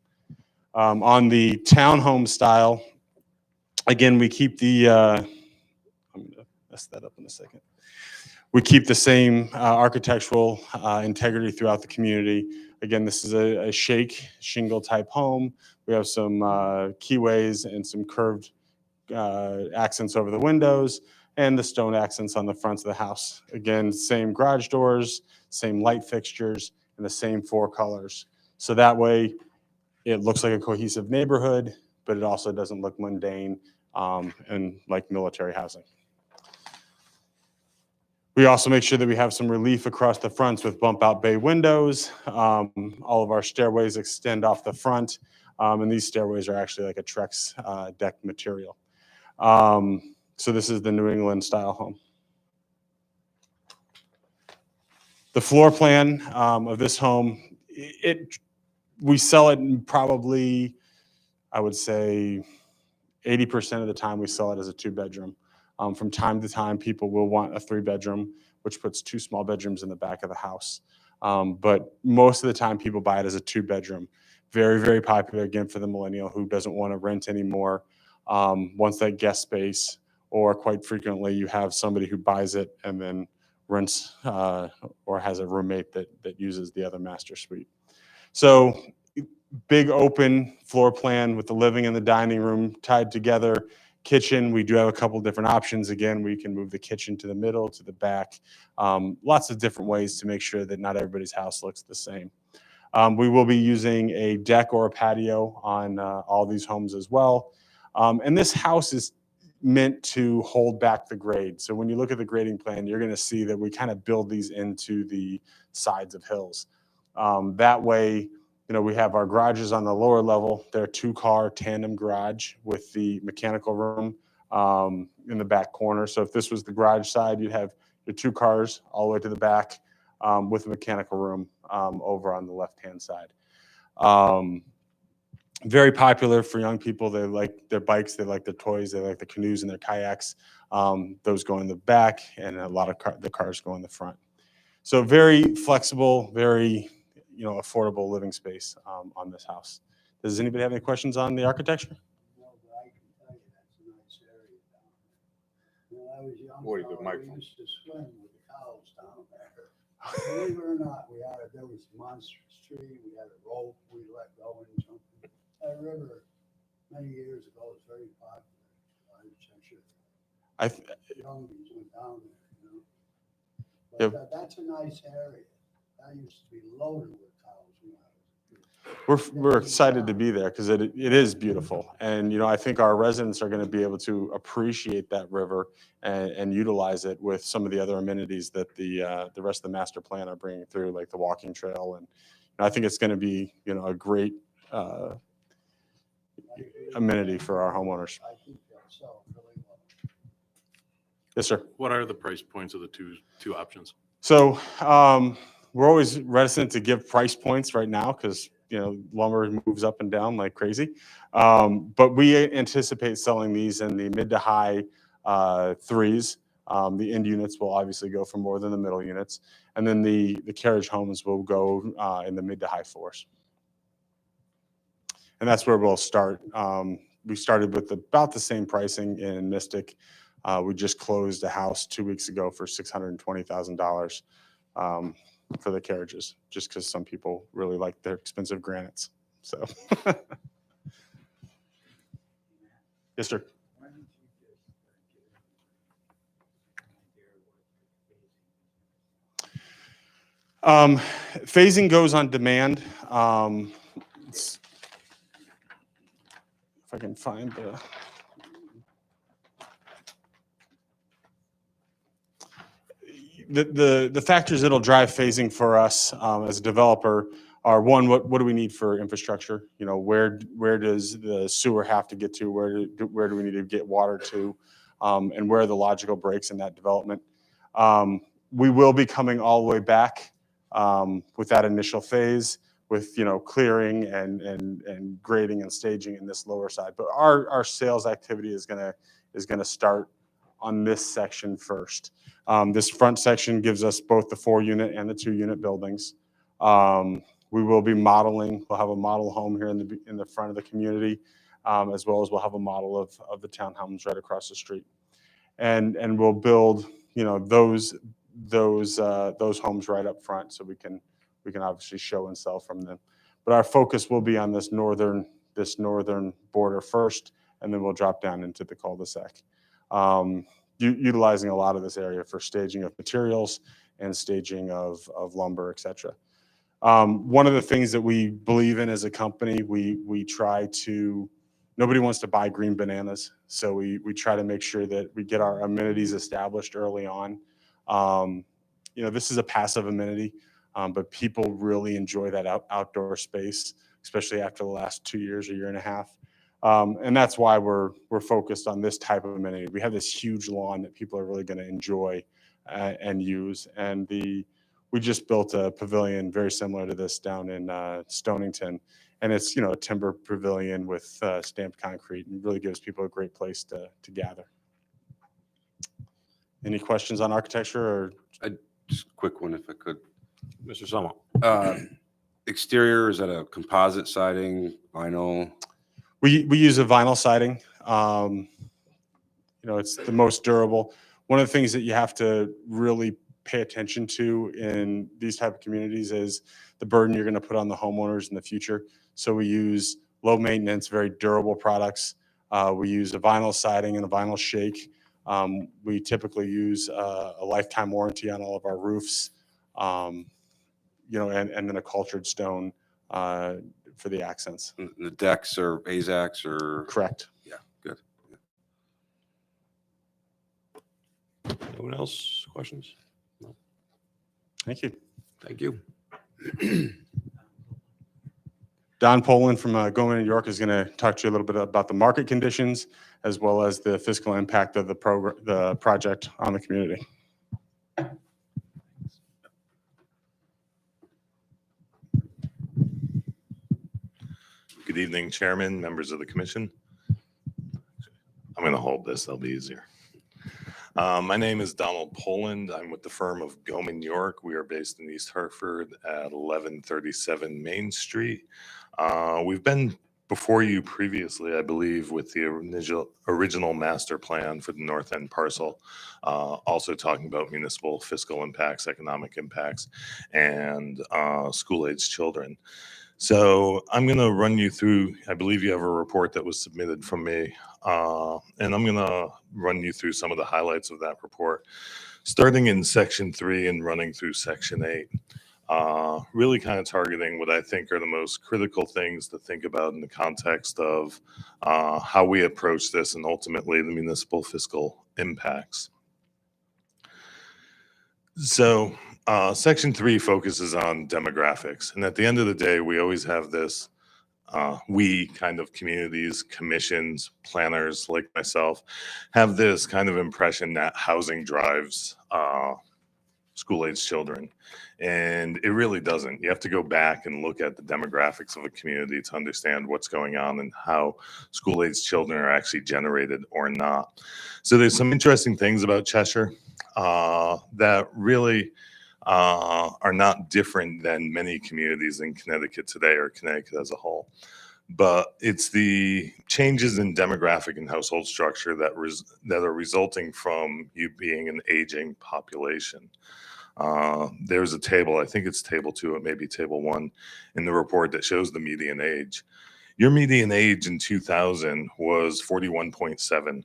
On the townhome style, again, we keep the, I'm gonna mess that up in a second. We keep the same architectural integrity throughout the community. Again, this is a shake shingle type home. We have some keyways and some curved accents over the windows and the stone accents on the fronts of the house. Again, same garage doors, same light fixtures, and the same 4 colors. So that way it looks like a cohesive neighborhood, but it also doesn't look mundane and like military housing. We also make sure that we have some relief across the fronts with bump out bay windows. All of our stairways extend off the front, and these stairways are actually like a Trex deck material. So this is the New England style home. The floor plan of this home, we sell it in probably, I would say, 80% of the time we sell it as a 2-bedroom. From time to time, people will want a 3-bedroom, which puts 2 small bedrooms in the back of the house. But most of the time, people buy it as a 2-bedroom. Very, very popular, again, for the millennial who doesn't want to rent anymore, wants that guest space, or quite frequently, you have somebody who buys it and then rents or has a roommate that uses the other master suite. So big open floor plan with the living and the dining room tied together. Kitchen, we do have a couple different options. Again, we can move the kitchen to the middle, to the back. Lots of different ways to make sure that not everybody's house looks the same. We will be using a deck or a patio on all these homes as well. And this house is meant to hold back the grade. So when you look at the grading plan, you're going to see that we kind of build these into the sides of hills. That way, you know, we have our garages on the lower level. They're a 2-car tandem garage with the mechanical room in the back corner. So if this was the garage side, you'd have your 2 cars all the way to the back with a mechanical room over on the left-hand side. Very popular for young people. They like their bikes, they like their toys, they like the canoes and their kayaks. Those go in the back, and a lot of the cars go in the front. So very flexible, very, you know, affordable living space on this house. Does anybody have any questions on the architecture? No, but I can tell you that's a nice area down there. When I was young, we used to swim with the cows down there. Believe it or not, there was monstrous tree, we had a rope we let go and jump. That river many years ago was very popular. Youngies went down there, you know. But that's a nice area. That used to be loaded with cows. We're excited to be there because it is beautiful. And, you know, I think our residents are going to be able to appreciate that river and utilize it with some of the other amenities that the rest of the master plan are bringing through, like the walking trail. And I think it's going to be, you know, a great amenity for our homeowners. I think that's so really well. Yes, sir. What are the price points of the two options? So we're always reticent to give price points right now because, you know, lumber moves up and down like crazy. But we anticipate selling these in the mid to high 3s. The end units will obviously go for more than the middle units. And then the carriage homes will go in the mid to high 4s. And that's where we'll start. We started with about the same pricing in Mystic. We just closed a house 2 weeks ago for $620,000 for the carriages, just because some people really like their expensive granites. So, yes, sir. Phasing goes on demand. If I can find the factors that'll drive phasing for us as a developer are, one, what do we need for infrastructure? You know, where does the sewer have to get to? Where do we need to get water to? And where are the logical breaks in that development? We will be coming all the way back with that initial phase, with, you know, clearing and grading and staging in this lower side. But our sales activity is gonna start on this section first. This front section gives us both the 4-unit and the 2-unit buildings. We will be modeling. We'll have a model home here in the front of the community, as well as we'll have a model of the townhomes right across the street, and we'll build, you know, those homes right up front, so we can obviously show and sell from them. But our focus will be on this northern border first, and then we'll drop down into the cul-de-sac, utilizing a lot of this area for staging of materials and staging of lumber, et cetera. One of the things that we believe in as a company, we try to, nobody wants to buy green bananas, so we try to make sure that we get our amenities established early on. You know, this is a passive amenity, but people really enjoy that outdoor space, especially after the last 2 years, a year and a half. And that's why we're focused on this type of amenity. We have this huge lawn that people are really going to enjoy and use. And we just built a pavilion very similar to this down in Stonington. And it's, you know, a timber pavilion with stamped concrete, and really gives people a great place to gather. Any questions on architecture? Or Just a quick one, if I could. Mr. Summel. Exterior, is that a composite siding, vinyl? We use a vinyl siding. You know, it's the most durable. One of the things that you have to really pay attention to in these type of communities is the burden you're going to put on the homeowners in the future. So we use low maintenance, very durable products. We use a vinyl siding and a vinyl shake. We typically use a lifetime warranty on all of our roofs, you know, and then a cultured stone for the accents. The decks are AZACs or? Correct. Yeah, good. Anyone else? Questions? No. Thank you. Thank you. Don Poland from Goldman, New York is going to talk to you a little bit about the market conditions as well as the fiscal impact of the project on the community. Good evening, Chairman, members of the Commission. I'm going to hold this, that'll be easier. My name is Donald Poland. I'm with the firm of Goldman, New York. We are based in East Hartford at 1137 Main Street. We've been before you previously, I believe, with the original master plan for the North End parcel, also talking about municipal fiscal impacts, economic impacts, and school-aged children. So I'm going to run you through, I believe you have a report that was submitted from me, and I'm going to run you through some of the highlights of that report, starting in section 3 and running through section 8. Really kind of targeting what I think are the most critical things to think about in the context of how we approach this and ultimately the municipal fiscal impacts. So section 3 focuses on demographics. And at the end of the day, we always have this, we kind of communities, commissions, planners like myself, have this kind of impression that housing drives school-aged children. And it really doesn't. You have to go back and look at the demographics of a community to understand what's going on and how school-aged children are actually generated or not. So there's some interesting things about Cheshire that really are not different than many communities in Connecticut today or Connecticut as a whole. But it's the changes in demographic and household structure that are resulting from you being an aging population. There's a table, I think it's table 2, it may be table 1 in the report that shows the median age. Your median age in 2000 was 41.7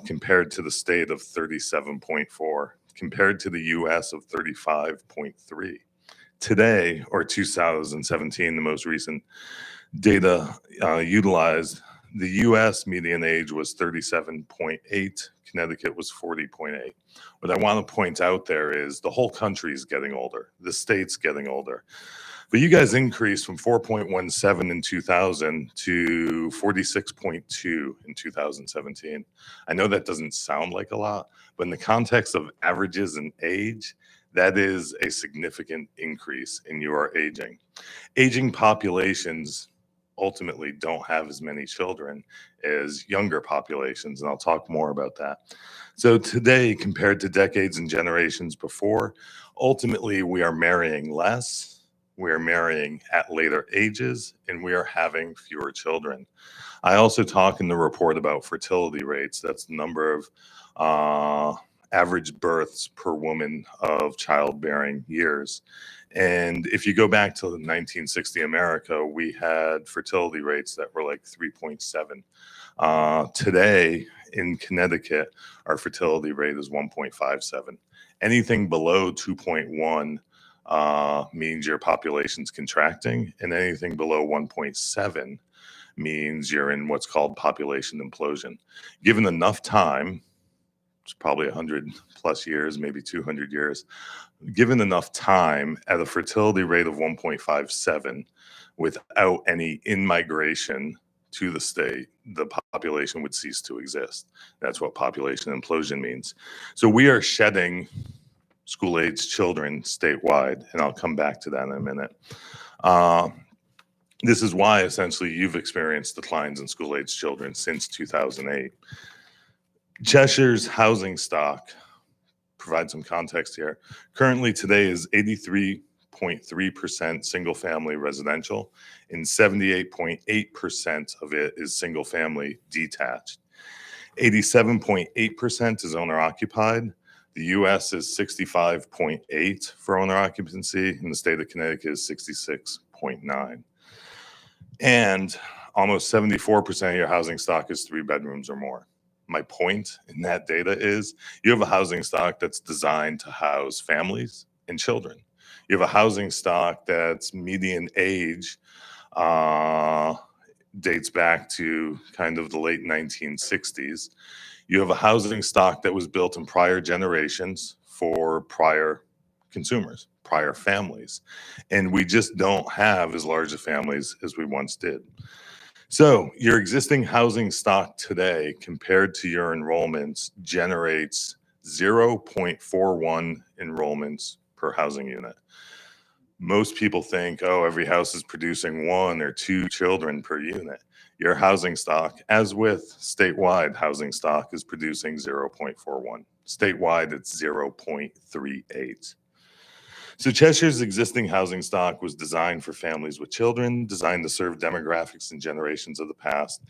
compared to the state of 37.4, compared to the US of 35.3. Today, or 2017, the most recent data utilized, the US median age was 37.8, Connecticut was 40.8. What I want to point out there is the whole country is getting older, the state's getting older. But you guys increased from 4.17 in 2000 to 46.2 in 2017. I know that doesn't sound like a lot, but in the context of averages and age, that is a significant increase in your aging. Aging populations ultimately don't have as many children as younger populations, and I'll talk more about that. So today, compared to decades and generations before, ultimately we are marrying less, we are marrying at later ages, and we are having fewer children. I also talk in the report about fertility rates. That's the number of average births per woman of childbearing years. And if you go back to 1960 America, we had fertility rates that were like 3.7. Today in Connecticut, our fertility rate is 1.57. Anything below 2.1 means your population's contracting, and anything below 1.7 means you're in what's called population implosion. Given enough time, it's probably 100 plus years, maybe 200 years, given enough time at a fertility rate of 1.57 without any in-migration to the state, the population would cease to exist. That's what population implosion means. So we are shedding school-age children statewide, and I'll come back to that in a minute. This is why essentially you've experienced declines in school-age children since 2008. Cheshire's housing stock, provide some context here, currently today is 83.3% single-family residential, and 78.8% of it is single-family detached. 87.8% is owner-occupied. The US is 65.8 for owner occupancy, and the state of Connecticut is 66.9. And almost 74% of your housing stock is 3 bedrooms or more. My point in that data is you have a housing stock that's designed to house families and children. You have a housing stock that's median age dates back to kind of the late 1960s. You have a housing stock that was built in prior generations for prior consumers, prior families. And we just don't have as large a families as we once did. So your existing housing stock today compared to your enrollments generates 0.41 enrollments per housing unit. Most people think, oh, every house is producing 1 or 2 children per unit. Your housing stock, as with statewide housing stock, is producing 0.41. Statewide, it's 0.38. So Cheshire's existing housing stock was designed for families with children, designed to serve demographics and generations of the past.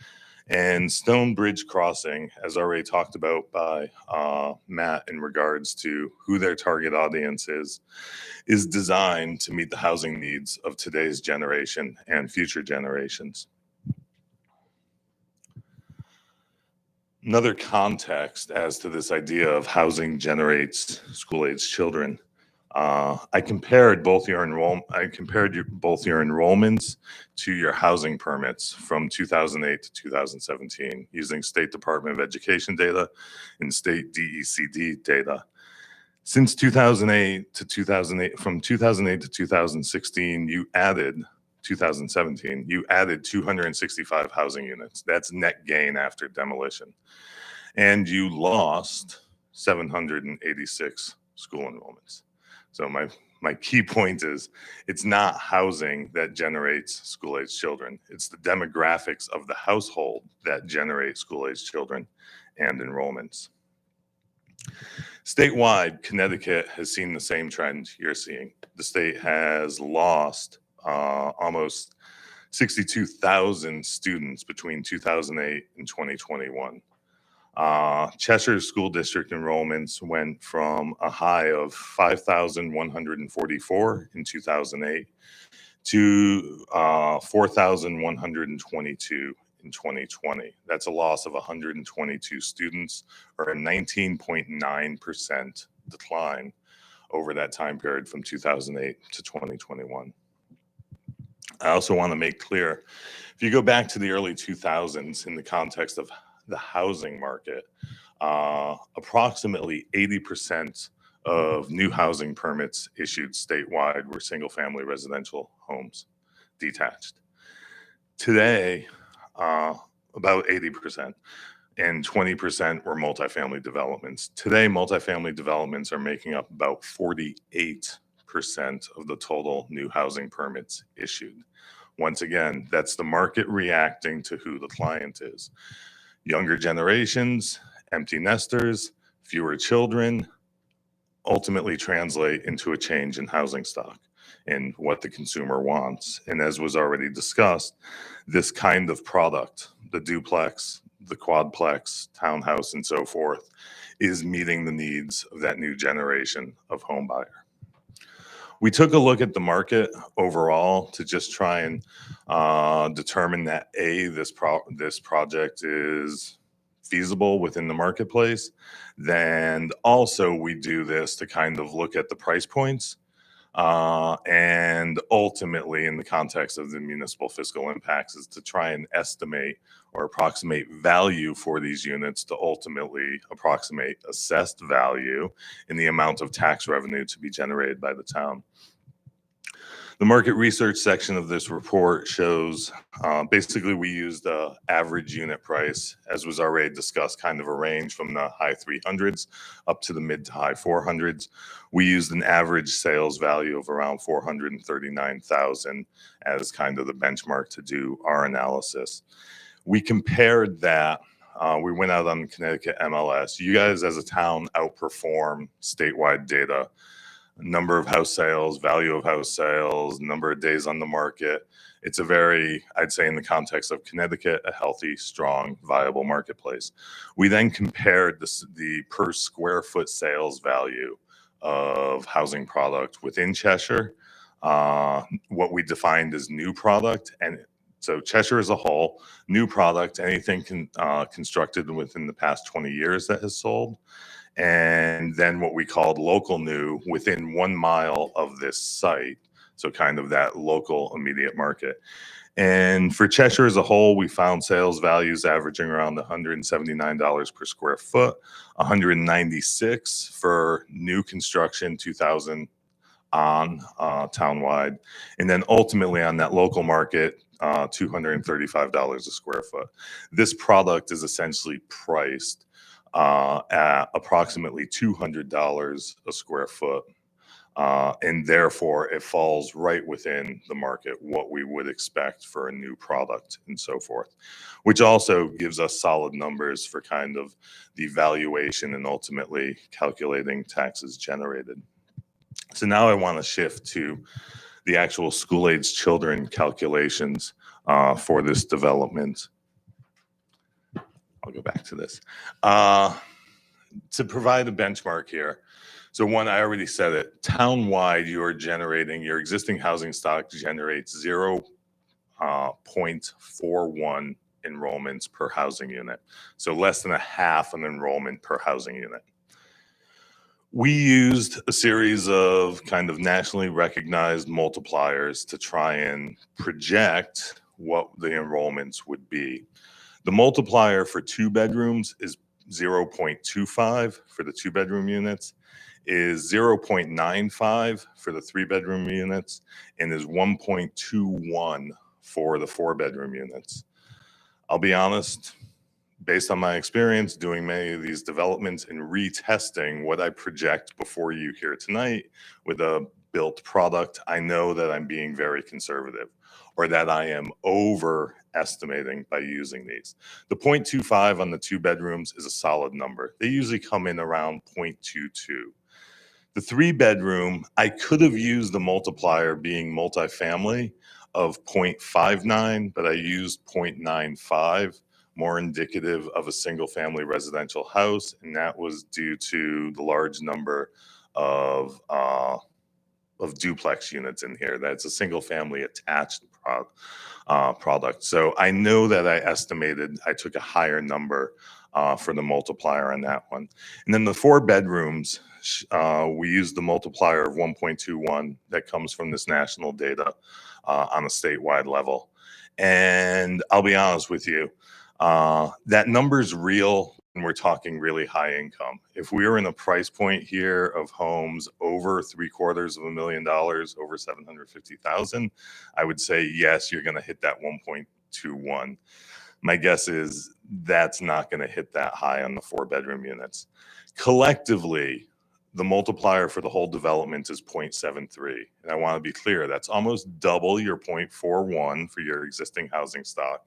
And Stonebridge Crossing, as already talked about by Matt in regards to who their target audience is designed to meet the housing needs of today's generation and future generations. Another context as to this idea of housing generates school-age children. I compared both your enrollments to your housing permits from 2008 to 2017 using State Department of Education data and state DECD data. Since 2008 to 2008, from 2008 to 2016, you added 2017, you added 265 housing units. That's net gain after demolition. And you lost 786 school enrollments. So my key point is it's not housing that generates school-age children. It's the demographics of the household that generate school-age children and enrollments. Statewide, Connecticut has seen the same trend you're seeing. The state has lost almost 62,000 students between 2008 and 2021. Cheshire's school district enrollments went from a high of 5,144 in 2008 to 4,122 in 2020. That's a loss of 122 students, or a 19.9% decline over that time period from 2008 to 2021. I also want to make clear, if you go back to the early 2000s in the context of the housing market, approximately 80% of new housing permits issued statewide were single-family residential homes, detached. Today, about 80%, and 20% were multifamily developments. Today, multifamily developments are making up about 48% of the total new housing permits issued. Once again, that's the market reacting to who the client is. Younger generations, empty nesters, fewer children, ultimately translate into a change in housing stock and what the consumer wants. And as was already discussed, this kind of product, the duplex, the quadplex, townhouse, and so forth, is meeting the needs of that new generation of home buyer. We took a look at the market overall to just try and determine that this project is feasible within the marketplace. Then also we do this to kind of look at the price points and ultimately in the context of the municipal fiscal impacts is to try and estimate or approximate value for these units to ultimately approximate assessed value in the amount of tax revenue to be generated by the town. The market research section of this report shows basically we used the average unit price, as was already discussed, kind of a range from the high 300s up to the mid to high 400s. We used an average sales value of around 439,000 as kind of the benchmark to do our analysis. We compared that. We went out on Connecticut MLS. You guys as a town outperform statewide data. Number of house sales, value of house sales, number of days on the market. It's a very, I'd say in the context of Connecticut, a healthy, strong, viable marketplace. We then compared the per square foot sales value of housing product within Cheshire, what we defined as new product. And so Cheshire as a whole, new product, anything constructed within the past 20 years that has sold. And then what we called local new within 1 mile of this site. So kind of that local immediate market. And for Cheshire as a whole, we found sales values averaging around $179 per square foot, $196 for new construction, 2000 on townwide. And then ultimately on that local market, $235 a square foot. This product is essentially priced at approximately $200 a square foot. And therefore it falls right within the market, what we would expect for a new product and so forth, which also gives us solid numbers for kind of the valuation and ultimately calculating taxes generated. So now I want to shift to the actual school-age children calculations for this development. I'll go back to this. To provide a benchmark here. So one, I already said it, townwide you're generating, your existing housing stock generates 0.41 enrollments per housing unit. So less than a half an enrollment per housing unit. We used a series of kind of nationally recognized multipliers to try and project what the enrollments would be. The multiplier for 2 bedrooms is 0.25 for the 2-bedroom units, is 0.95 for the 3-bedroom units, and is 1.21 for the 4-bedroom units. I'll be honest, based on my experience doing many of these developments and retesting what I project before you here tonight with a built product, I know that I'm being very conservative or that I am overestimating by using these. The 0.25 on the 2 bedrooms is a solid number. They usually come in around 0.22. The 3-bedroom, I could have used the multiplier being multifamily of 0.59, but I used 0.95, more indicative of a single-family residential house, and that was due to the large number of duplex units in here. That's a single-family attached product. So I know that I took a higher number for the multiplier on that one. And then the 4 bedrooms, we use the multiplier of 1.21 that comes from this national data on a statewide level. And I'll be honest with you, that number's real when we're talking really high income. If we were in a price point here of homes over $750,000, over 750,000, I would say, yes, you're going to hit that 1.21. My guess is that's not going to hit that high on the 4-bedroom units. Collectively, the multiplier for the whole development is 0.73. And I want to be clear, that's almost double your 0.41 for your existing housing stock.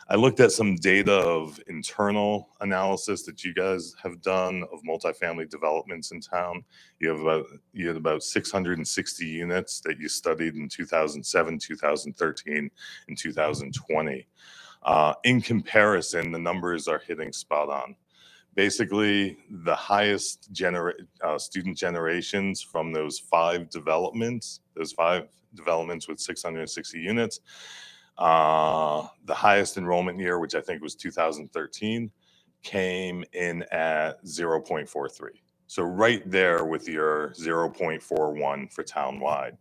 I looked at some data of internal analysis that you guys have done of multifamily developments in town. You had about 660 units that you studied in 2007, 2013, and 2020. In comparison, the numbers are hitting spot on. Basically, the highest student generations from those five developments with 660 units, the highest enrollment year, which I think was 2013, came in at 0.43. So right there with your 0.41 for townwide.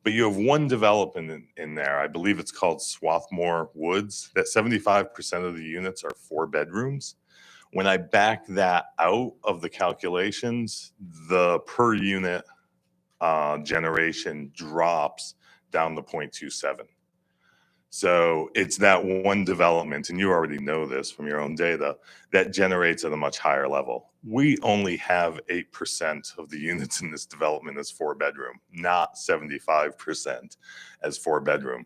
But you have one development in there, I believe it's called Swarthmore Woods, that 75% of the units are 4 bedrooms. When I back that out of the calculations, the per unit generation drops down to 0.27. So it's that one development, and you already know this from your own data, that generates at a much higher level. We only have 8% of the units in this development as 4-bedroom, not 75% as 4-bedroom.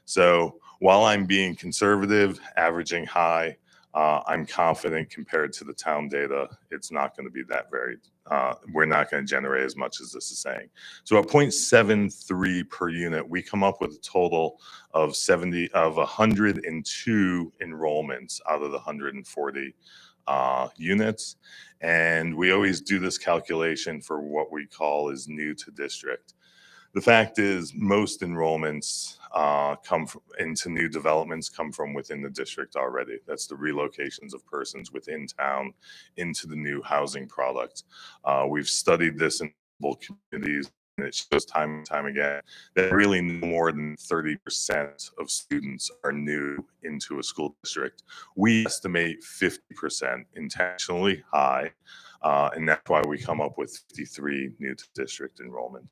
So while I'm being conservative, averaging high, I'm confident compared to the town data, it's not going to be that varied. We're not going to generate as much as this is saying. So at 0.73 per unit, we come up with a total of 102 enrollments out of the 140 units. And we always do this calculation for what we call is new to district. The fact is, most enrollments into new developments come from within the district already. That's the relocations of persons within town into the new housing product. We've studied this in multiple communities, and it shows time and time again that really no more than 30% of students are new into a school district. We estimate 50%, intentionally high, and that's why we come up with 53 new to district enrollment.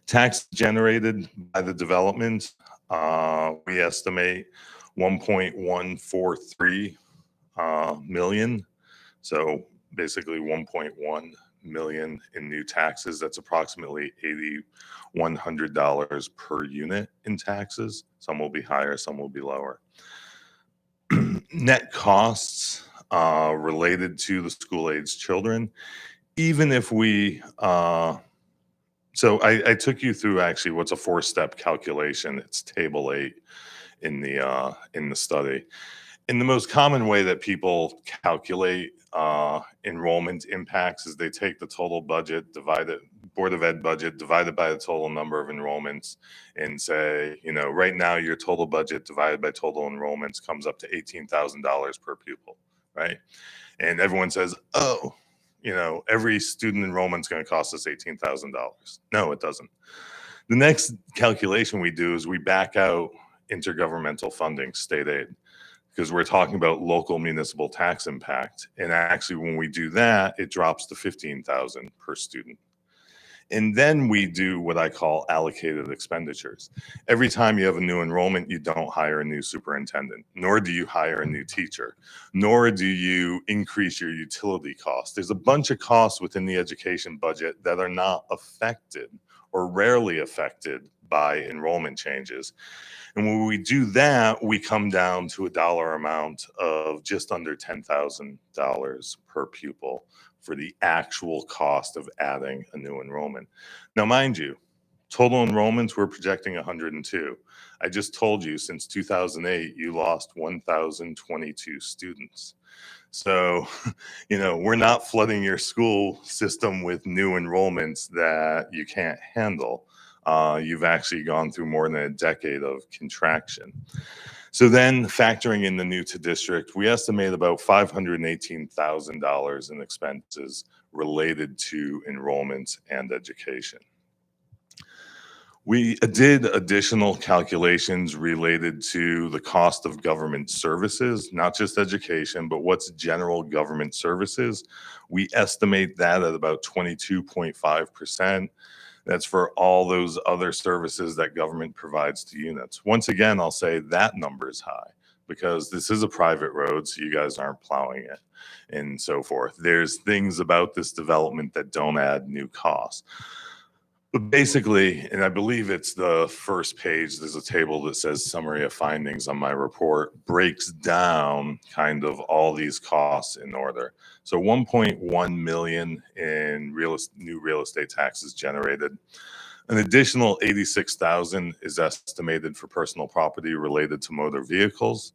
Tax generated by the development, we estimate 1.143 million. So basically 1.1 million in new taxes. That's approximately $8,100 per unit in taxes. Some will be higher, some will be lower. Net costs related to the school-aged children, even if we so I took you through actually what's a 4-step calculation. It's table 8 in the study. And the most common way that people calculate enrollment impacts is they take the total budget, Board of Ed budget, divided by the total number of enrollments, and say, right now your total budget divided by total enrollments comes up to $18,000 per pupil, right? And everyone says, oh, every student enrollment is going to cost us $18,000. No, it doesn't. The next calculation we do is we back out intergovernmental funding, state aid, because we're talking about local municipal tax impact. And actually, when we do that, it drops to $15,000 per student. And then we do what I call allocated expenditures. Every time you have a new enrollment, you don't hire a new superintendent, nor do you hire a new teacher, nor do you increase your utility costs. There's a bunch of costs within the education budget that are not affected or rarely affected by enrollment changes. And when we do that, we come down to a dollar amount of just under $10,000 per pupil for the actual cost of adding a new enrollment. Now, mind you, total enrollments, we're projecting 102. I just told you since 2008, you lost 1,022 students. So, we're not flooding your school system with new enrollments that you can't handle. You've actually gone through more than a decade of contraction. So then factoring in the new to district, we estimate about $518,000 in expenses related to enrollments and education. We did additional calculations related to the cost of government services, not just education, but what's general government services. We estimate that at about 22.5%. That's for all those other services that government provides to units. Once again, I'll say that number is high because this is a private road, so you guys aren't plowing it and so forth. There's things about this development that don't add new costs. But basically, and I believe it's the first page, there's a table that says summary of findings on my report, breaks down kind of all these costs in order. So 1.1 million in new real estate taxes generated. An additional 86,000 is estimated for personal property related to motor vehicles.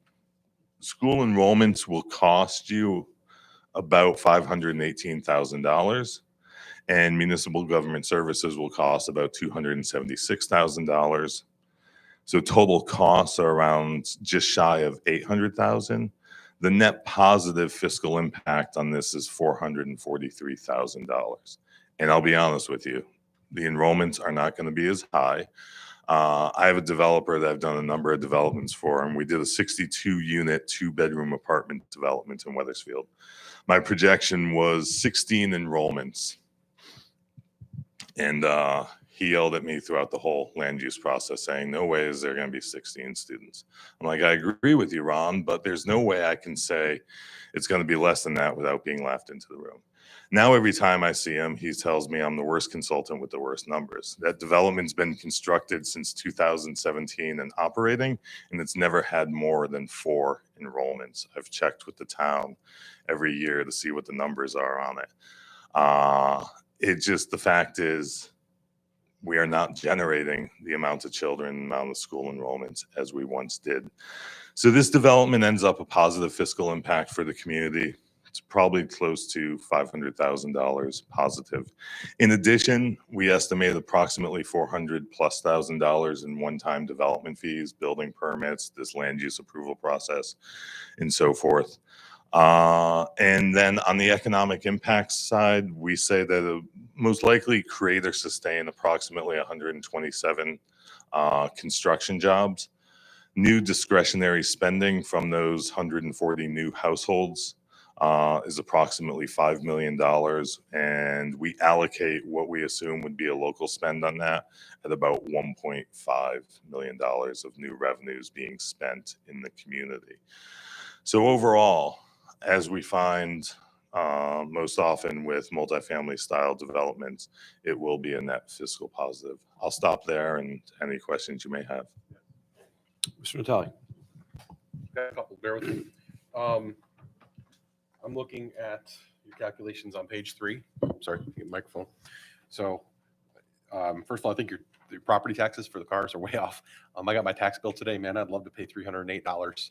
School enrollments will cost you about $518,000. And municipal government services will cost about $276,000. So total costs are around just shy of $800,000. The net positive fiscal impact on this is $443,000. And I'll be honest with you, the enrollments are not going to be as high. I have a developer that I've done a number of developments for, and we did a 62-unit, 2-bedroom apartment development in Weathersfield. My projection was 16 enrollments. And he yelled at me throughout the whole land use process saying, no way is there going to be 16 students. I'm like, I agree with you, Ron, but there's no way I can say it's going to be less than that without being laughed into the room. Now, every time I see him, he tells me I'm the worst consultant with the worst numbers. That development's been constructed since 2017 and operating, and it's never had more than 4 enrollments. I've checked with the town every year to see what the numbers are on it. The fact is, we are not generating the amount of children, amount of school enrollments as we once did. So this development ends up a positive fiscal impact for the community. It's probably close to $500,000 positive. In addition, we estimate approximately $400,000+ in one-time development fees, building permits, this land use approval process, and so forth. And then on the economic impacts side, we say that it'll most likely create or sustain approximately 127 construction jobs. New discretionary spending from those 140 new households is approximately $5 million. And we allocate what we assume would be a local spend on that at about $1.5 million of new revenues being spent in the community. So overall, as we find most often with multifamily style developments, it will be a net fiscal positive. I'll stop there and any questions you may have. Mr. Natale. Got a couple, bear with me. I'm looking at your calculations on page 3. Sorry, get a microphone. So first of all, I think your property taxes for the cars are way off. I got my tax bill today, man. I'd love to pay $308.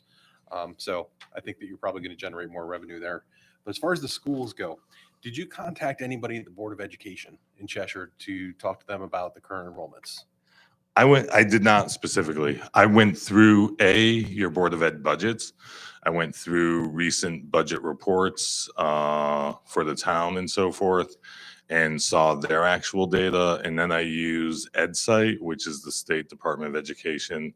So I think that you're probably going to generate more revenue there. But as far as the schools go, did you contact anybody at the Board of Education in Cheshire to talk to them about the current enrollments? I did not specifically. I went through your Board of Ed budgets. I went through recent budget reports for the town and so forth and saw their actual data. And then I use EdSite, which is the State Department of Education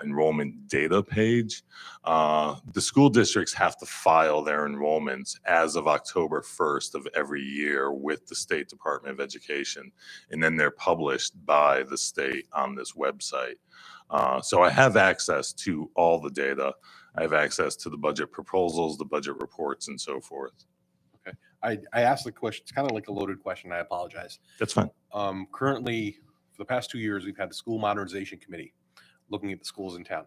enrollment data page. The school districts have to file their enrollments as of October 1st of every year with the State Department of Education. And then they're published by the state on this website. So I have access to all the data. I have access to the budget proposals, the budget reports, and so forth. Okay. I asked the question. It's kind of like a loaded question. I apologize. That's fine. Currently, for the past 2 years, we've had the School Modernization Committee looking at the schools in town.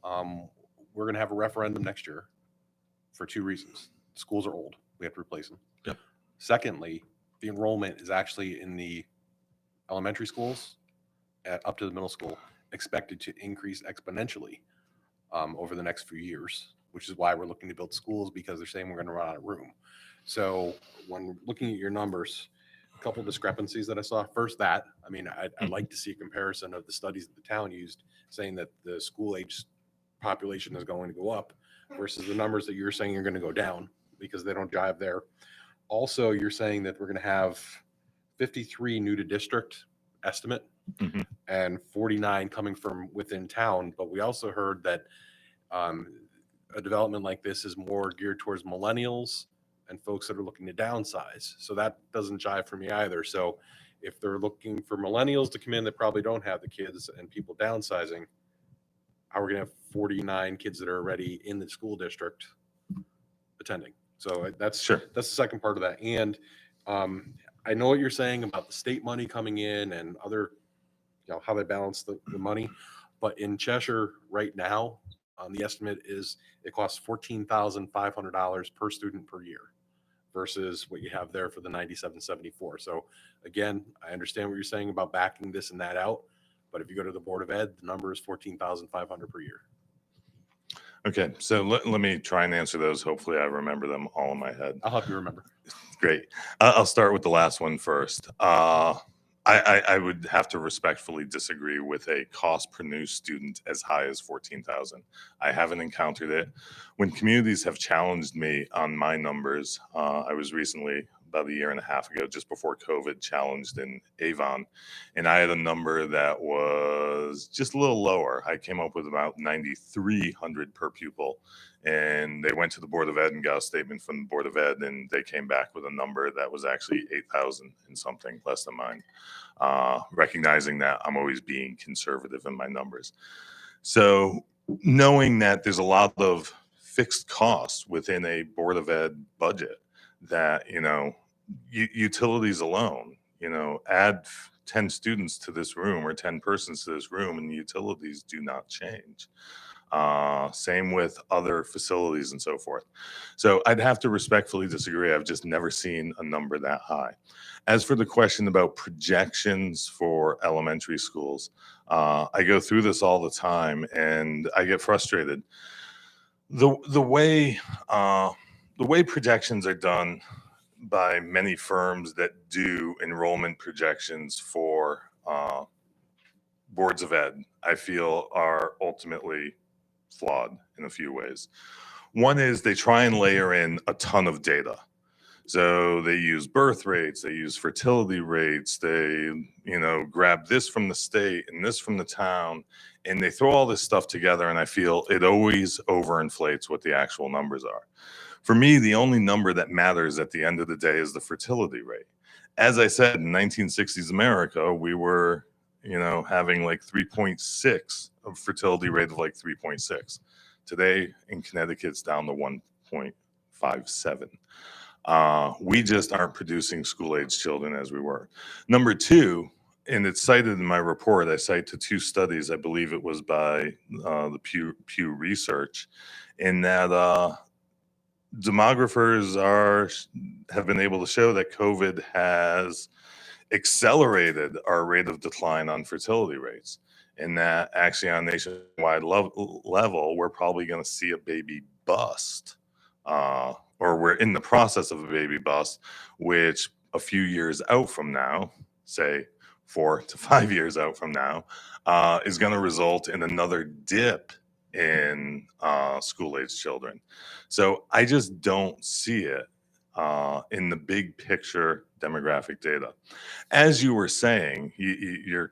We're going to have a referendum next year for 2 reasons. Schools are old. We have to replace them. Yep. Secondly, the enrollment is actually in the elementary schools up to the middle school expected to increase exponentially over the next few years, which is why we're looking to build schools, because they're saying we're going to run out of room. So when looking at your numbers, a couple of discrepancies that I saw. First, I'd like to see a comparison of the studies that the town used saying that the school age population is going to go up versus the numbers that you're saying you're going to go down, because they don't jive there. Also, you're saying that we're going to have 53 new to district estimate Mhm. and 49 coming from within town. But we also heard that a development like this is more geared towards millennials and folks that are looking to downsize. So that doesn't jive for me either. So if they're looking for millennials to come in that probably don't have the kids and people downsizing, how are we going to have 49 kids that are already in the school district attending? So that's Sure. the second part of that. And I know what you're saying about the state money coming in and other, how they balance the money. But in Cheshire right now, the estimate is it costs $14,500 per student per year versus what you have there for the 9774. So again, I understand what you're saying about backing this and that out. But if you go to the Board of Ed, the number is $14,500 per year. Okay, so let me try and answer those. Hopefully I remember them all in my head. I'll help you remember. Great. I'll start with the last one first. I would have to respectfully disagree with a cost per new student as high as 14,000. I haven't encountered it. When communities have challenged me on my numbers, I was recently, about a year and a half ago, just before COVID, challenged in Avon, and I had a number that was just a little lower. I came up with about 9,300 per pupil, and they went to the Board of Ed and got a statement from the Board of Ed, and they came back with a number that was actually 8,000 and something, less than mine. Recognizing that I'm always being conservative in my numbers. So knowing that there's a lot of fixed costs within a Board of Ed budget that, utilities alone, add 10 students to this room or 10 persons to this room and utilities do not change. Same with other facilities and so forth. So I'd have to respectfully disagree. I've just never seen a number that high. As for the question about projections for elementary schools, I go through this all the time and I get frustrated. The way projections are done by many firms that do enrollment projections for boards of ed, I feel are ultimately flawed in a few ways. One is they try and layer in a ton of data. So they use birth rates, they use fertility rates, they, grab this from the state and this from the town, and they throw all this stuff together, and I feel it always overinflates what the actual numbers are. For me, the only number that matters at the end of the day is the fertility rate. As I said, in 1960s America, we were, having like 3.6 of fertility rate of like 3.6. Today in Connecticut, it's down to 1.57. We just aren't producing school-age children as we were. Number two, and it's cited in my report, I cite to two studies, I believe it was by the Pew Research, in that demographers have been able to show that COVID has accelerated our rate of decline on fertility rates, and that actually on a nationwide level, we're probably going to see a baby bust, or we're in the process of a baby bust, which a few years out from now, say 4 to 5 years out from now, is going to result in another dip in school-age children. So I just don't see it in the big picture demographic data. As you were saying, your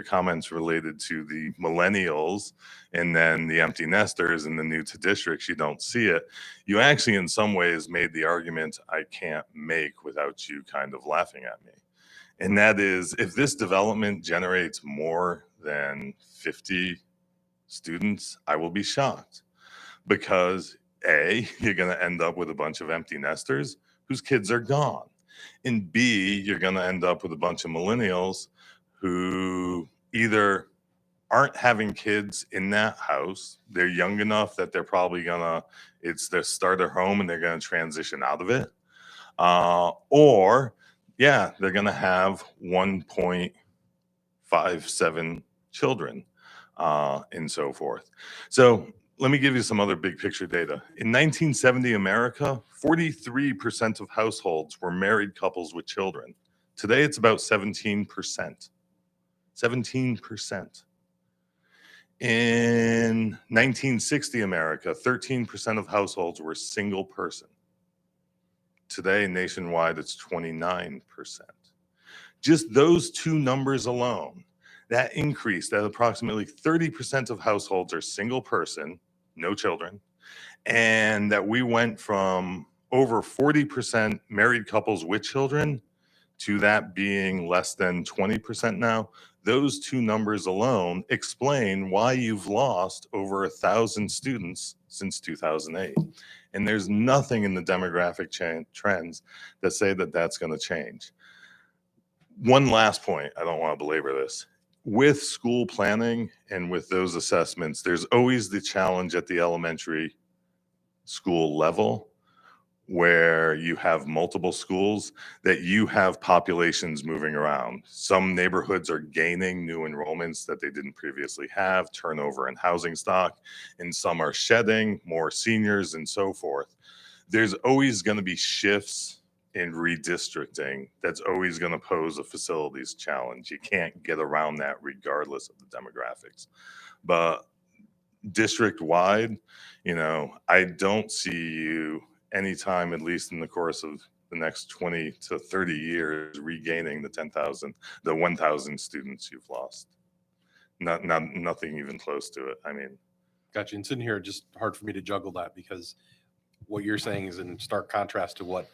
comments related to the millennials and then the empty nesters and the new to districts, you don't see it. You actually, in some ways, made the argument I can't make without you kind of laughing at me. And that is, if this development generates more than 50 students, I will be shocked, because A, you're going to end up with a bunch of empty nesters whose kids are gone. And B, you're going to end up with a bunch of millennials who either aren't having kids in that house, they're young enough that they're probably it's their starter home and they're going to transition out of it. Or, yeah, they're going to have 1.57 children and so forth. So let me give you some other big picture data. In 1970 America, 43% of households were married couples with children. Today, it's about 17%. 17%. In 1960 America, 13% of households were single person. Today, nationwide, it's 29%. Just those two numbers alone, that increase that approximately 30% of households are single person, no children, and that we went from over 40% married couples with children to that being less than 20% now. Those two numbers alone explain why you've lost over 1,000 students since 2008. And there's nothing in the demographic trends that say that that's going to change. One last point, I don't want to belabor this. With school planning and with those assessments, there's always the challenge at the elementary school level where you have multiple schools that you have populations moving around. Some neighborhoods are gaining new enrollments that they didn't previously have, turnover in housing stock, and some are shedding, more seniors and so forth. There's always going to be shifts in redistricting that's always going to pose a facilities challenge. You can't get around that regardless of the demographics. But district-wide, I don't see you anytime, at least in the course of the next 20 to 30 years, regaining the 1,000 students you've lost. Nothing even close to it. I mean, Gotcha. And sitting here, just hard for me to juggle that because what you're saying is in stark contrast to what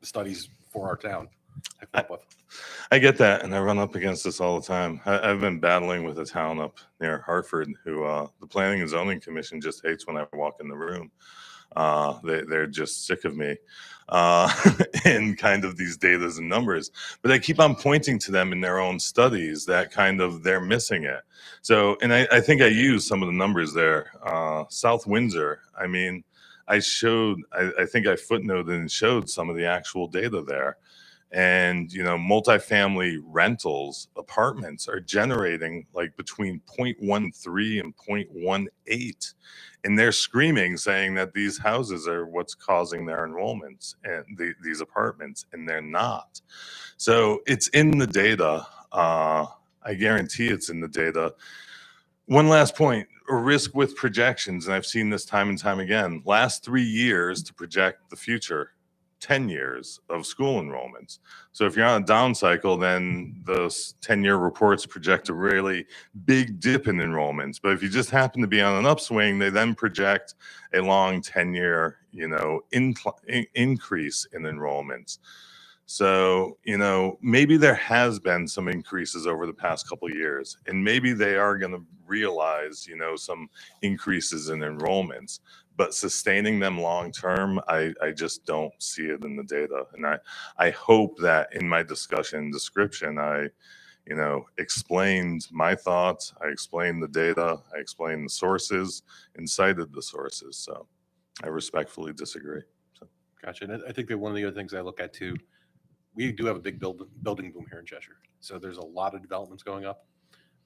the studies for our town have come up with. I get that, and I run up against this all the time. I've been battling with a town up near Hartford who the Planning and Zoning Commission just hates when I walk in the room. They're just sick of me and kind of these datas and numbers. But I keep on pointing to them in their own studies that kind of they're missing it. So, and I think I used some of the numbers there. South Windsor, I mean, I think I footnoted and showed some of the actual data there. And, multifamily rentals, apartments are generating like between 0.13 and 0.18. And they're screaming saying that these houses are what's causing their enrollments and these apartments, and they're not. So it's in the data. I guarantee it's in the data. One last point, a risk with projections, and I've seen this time and time again. Last 3 years to project the future. 10 years of school enrollments. So if you're on a down cycle, then those 10-year reports project a really big dip in enrollments. But if you just happen to be on an upswing, they then project a long 10-year, increase in enrollments. So, maybe there has been some increases over the past couple of years, and maybe they are going to realize, some increases in enrollments. But sustaining them long term, I just don't see it in the data. And I hope that in my description, I explained my thoughts, I explained the data, I explained the sources, and cited the sources. So I respectfully disagree. So. Gotcha. And I think that one of the other things I look at too, we do have a big building boom here in Cheshire. So there's a lot of developments going up.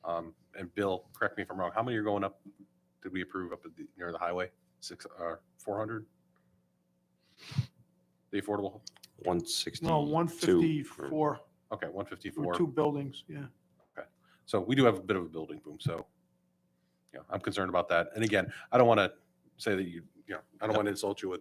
And Bill, correct me if I'm wrong, how many are going up? Did we approve up near the highway? 400? The affordable? 160. No, 154 Okay, 154. for 2 buildings, yeah. Okay. So we do have a bit of a building boom. So, I'm concerned about that. And again, I don't want to say that I don't want to insult you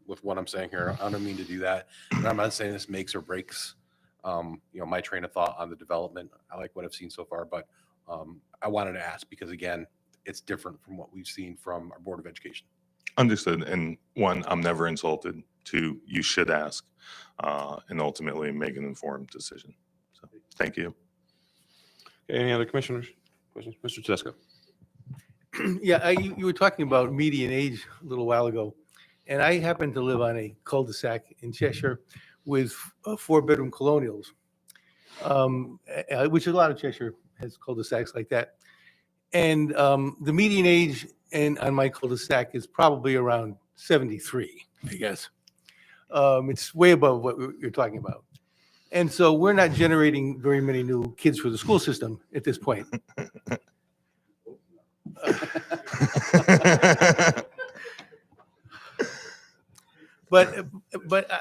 with what I'm saying here. I don't mean to do that. And I'm not saying this makes or breaks, my train of thought on the development. I like what I've seen so far, but I wanted to ask because again, it's different from what we've seen from our Board of Education. Understood. And 1, I'm never insulted. 2, you should ask and ultimately make an informed decision. So thank you. Okay, any other commissioners? Questions? Mr. Tedesco. Yeah, you were talking about median age a little while ago, and I happen to live on a cul-de-sac in Cheshire with 4-bedroom colonials, which a lot of Cheshire has cul-de-sacs like that. And the median age on my cul-de-sac is probably around 73, I guess. It's way above what you're talking about. And so we're not generating very many new kids for the school system at this point. But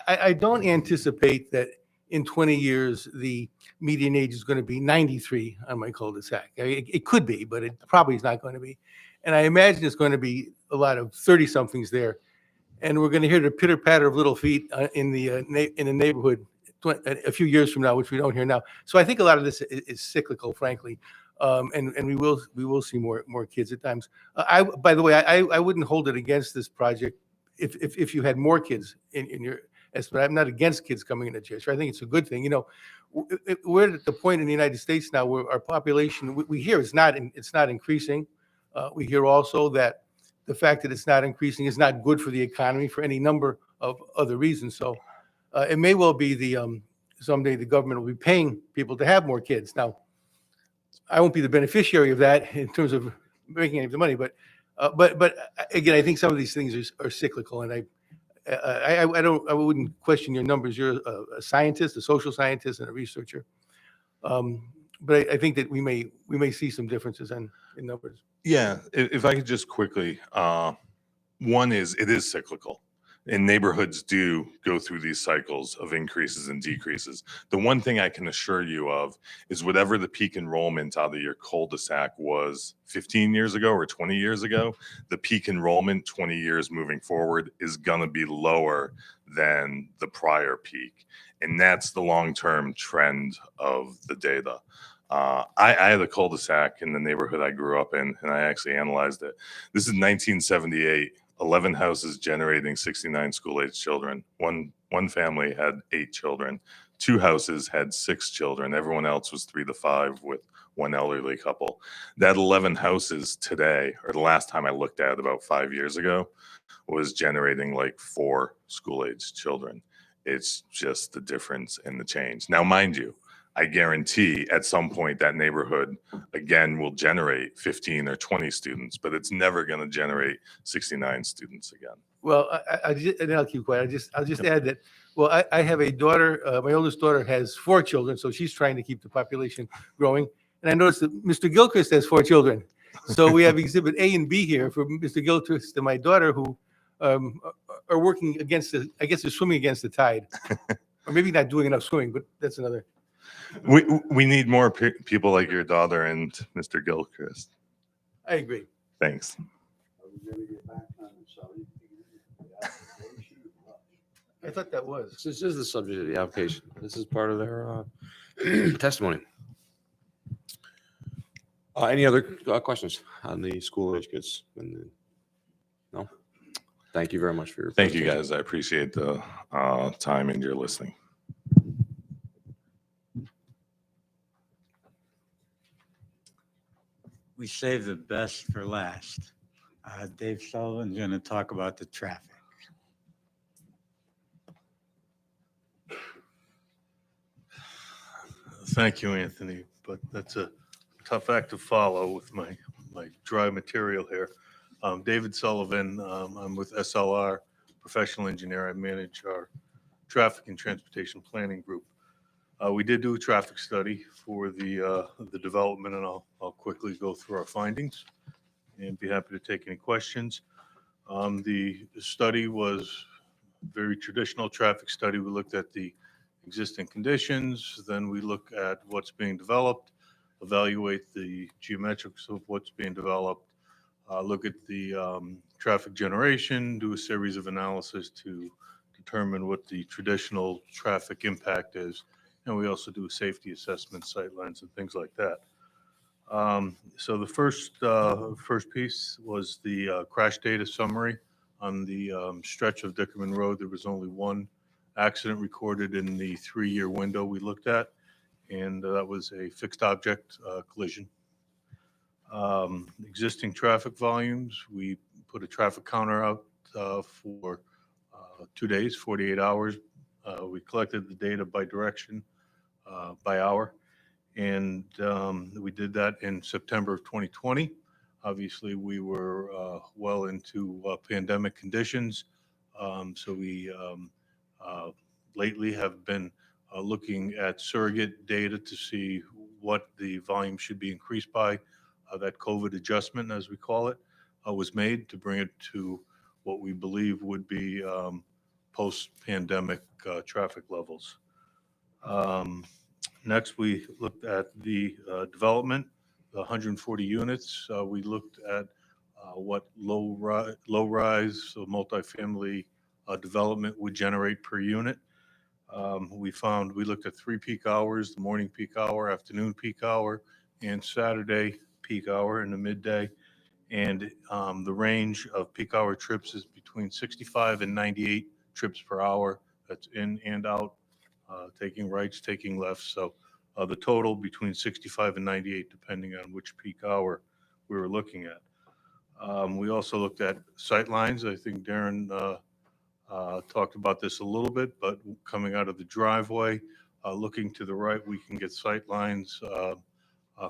I don't anticipate that in 20 years, the median age is going to be 93 on my cul-de-sac. It could be, but it probably is not going to be. And I imagine it's going to be a lot of 30-somethings there. and we're going to hear the pitter patter of little feet in the neighborhood a few years from now, which we don't hear now. So I think a lot of this is cyclical, frankly, and we will see more kids at times. By the way, I wouldn't hold it against this project if you had more kids in your estimate. I'm not against kids coming into church. I think it's a good thing. You know, we're at the point in the United States now where our population, we hear it's not increasing. We hear also that the fact that it's not increasing is not good for the economy for any number of other reasons. So it may well be someday the government will be paying people to have more kids. Now, I won't be the beneficiary of that in terms of making any of the money, but again, I think some of these things are cyclical, and I wouldn't question your numbers. You're a scientist, a social scientist, and a researcher. But I think that we may see some differences in numbers. Yeah, if I could just quickly, one is it is cyclical, and neighborhoods do go through these cycles of increases and decreases. The one thing I can assure you of is whatever the peak enrollment out of your cul-de-sac was 15 years ago or 20 years ago, the peak enrollment 20 years moving forward is going to be lower than the prior peak. And that's the long-term trend of the data. I had a cul-de-sac in the neighborhood I grew up in, and I actually analyzed it. This is 1978, 11 houses generating 69 school-age children. One family had 8 children. 2 houses had 6 children. Everyone else was 3 to 5 with one elderly couple. That 11 houses today, or the last time I looked at it about 5 years ago, was generating like 4 school-age children. It's just the difference in the change. Now, mind you, I guarantee at some point that neighborhood again will generate 15 or 20 students, but it's never going to generate 69 students again. Well, and I'll keep quiet. I'll just add that. Well, I have a daughter. My oldest daughter has 4 children, so she's trying to keep the population growing. And I noticed that Mr. Gilchrist has 4 children. So we have Exhibit A and B here for Mr. Gilchrist and my daughter, who are working against I guess they're swimming against the tide, or maybe not doing enough swimming. But that's another. We need more people like your daughter and Mr. Gilchrist. I agree. Thanks. I thought that was. This is the subject of the application. This is part of their testimony. Any other questions on the school-age kids? No? Thank you very much for your Thank you, presentation. guys. I appreciate the time and your listening. We saved the best for last. Dave Sullivan's going to talk about the traffic. Thank you, Anthony, but that's a tough act to follow with my dry material here. David Sullivan, I'm with SLR, professional engineer. I manage our traffic and transportation planning group. We did do a traffic study for the development, and I'll quickly go through our findings and be happy to take any questions. The study was a very traditional traffic study. We looked at the existing conditions, then we look at what's being developed, evaluate the geometrics of what's being developed, look at the traffic generation, do a series of analysis to determine what the traditional traffic impact is, and we also do a safety assessment, sightlines, and things like that. So the first piece was the crash data summary. On the stretch of Dickerman Road, there was only 1 accident recorded in the 3-year window we looked at, and that was a fixed object collision. Existing traffic volumes, we put a traffic counter out for 2 days, 48 hours. We collected the data by direction, by hour, and we did that in September of 2020. Obviously, we were well into pandemic conditions, so we lately have been looking at surrogate data to see what the volume should be increased by. That COVID adjustment, as we call it, was made to bring it to what we believe would be post-pandemic traffic levels. Next, we looked at the development, the 140 units. We looked at what low-rise multifamily development would generate per unit. We looked at 3 peak hours, the morning peak hour, afternoon peak hour, and Saturday peak hour in the midday. And the range of peak hour trips is between 65 and 98 trips per hour. That's in and out, taking rights, taking lefts. So the total between 65 and 98, depending on which peak hour we were looking at. We also looked at sight lines. I think Darren talked about this a little bit, but coming out of the driveway, looking to the right, we can get sight lines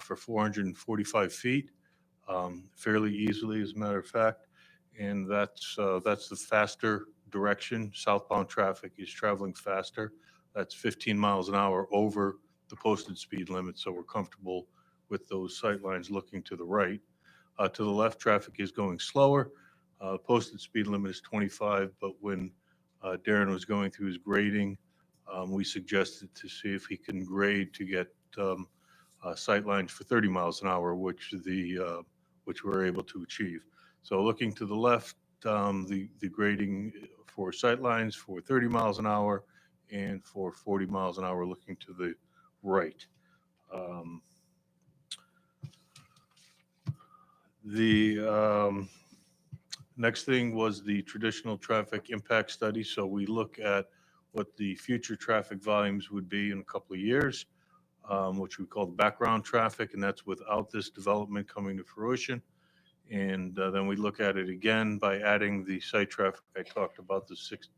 for 445 feet fairly easily, as a matter of fact. And that's the faster direction. Southbound traffic is traveling faster. That's 15 miles an hour over the posted speed limit. So we're comfortable with those sight lines looking to the right. To the left, traffic is going slower. Posted speed limit is 25, but when Darren was going through his grading, we suggested to see if he can grade to get sight lines for 30 miles an hour, which we're able to achieve. So looking to the left, the grading for sight lines for 30 miles an hour and for 40 miles an hour looking to the right. The next thing was the traditional traffic impact study. So we look at what the future traffic volumes would be in a couple of years, which we call the background traffic, and that's without this development coming to fruition. And then we look at it again by adding the site traffic I talked about,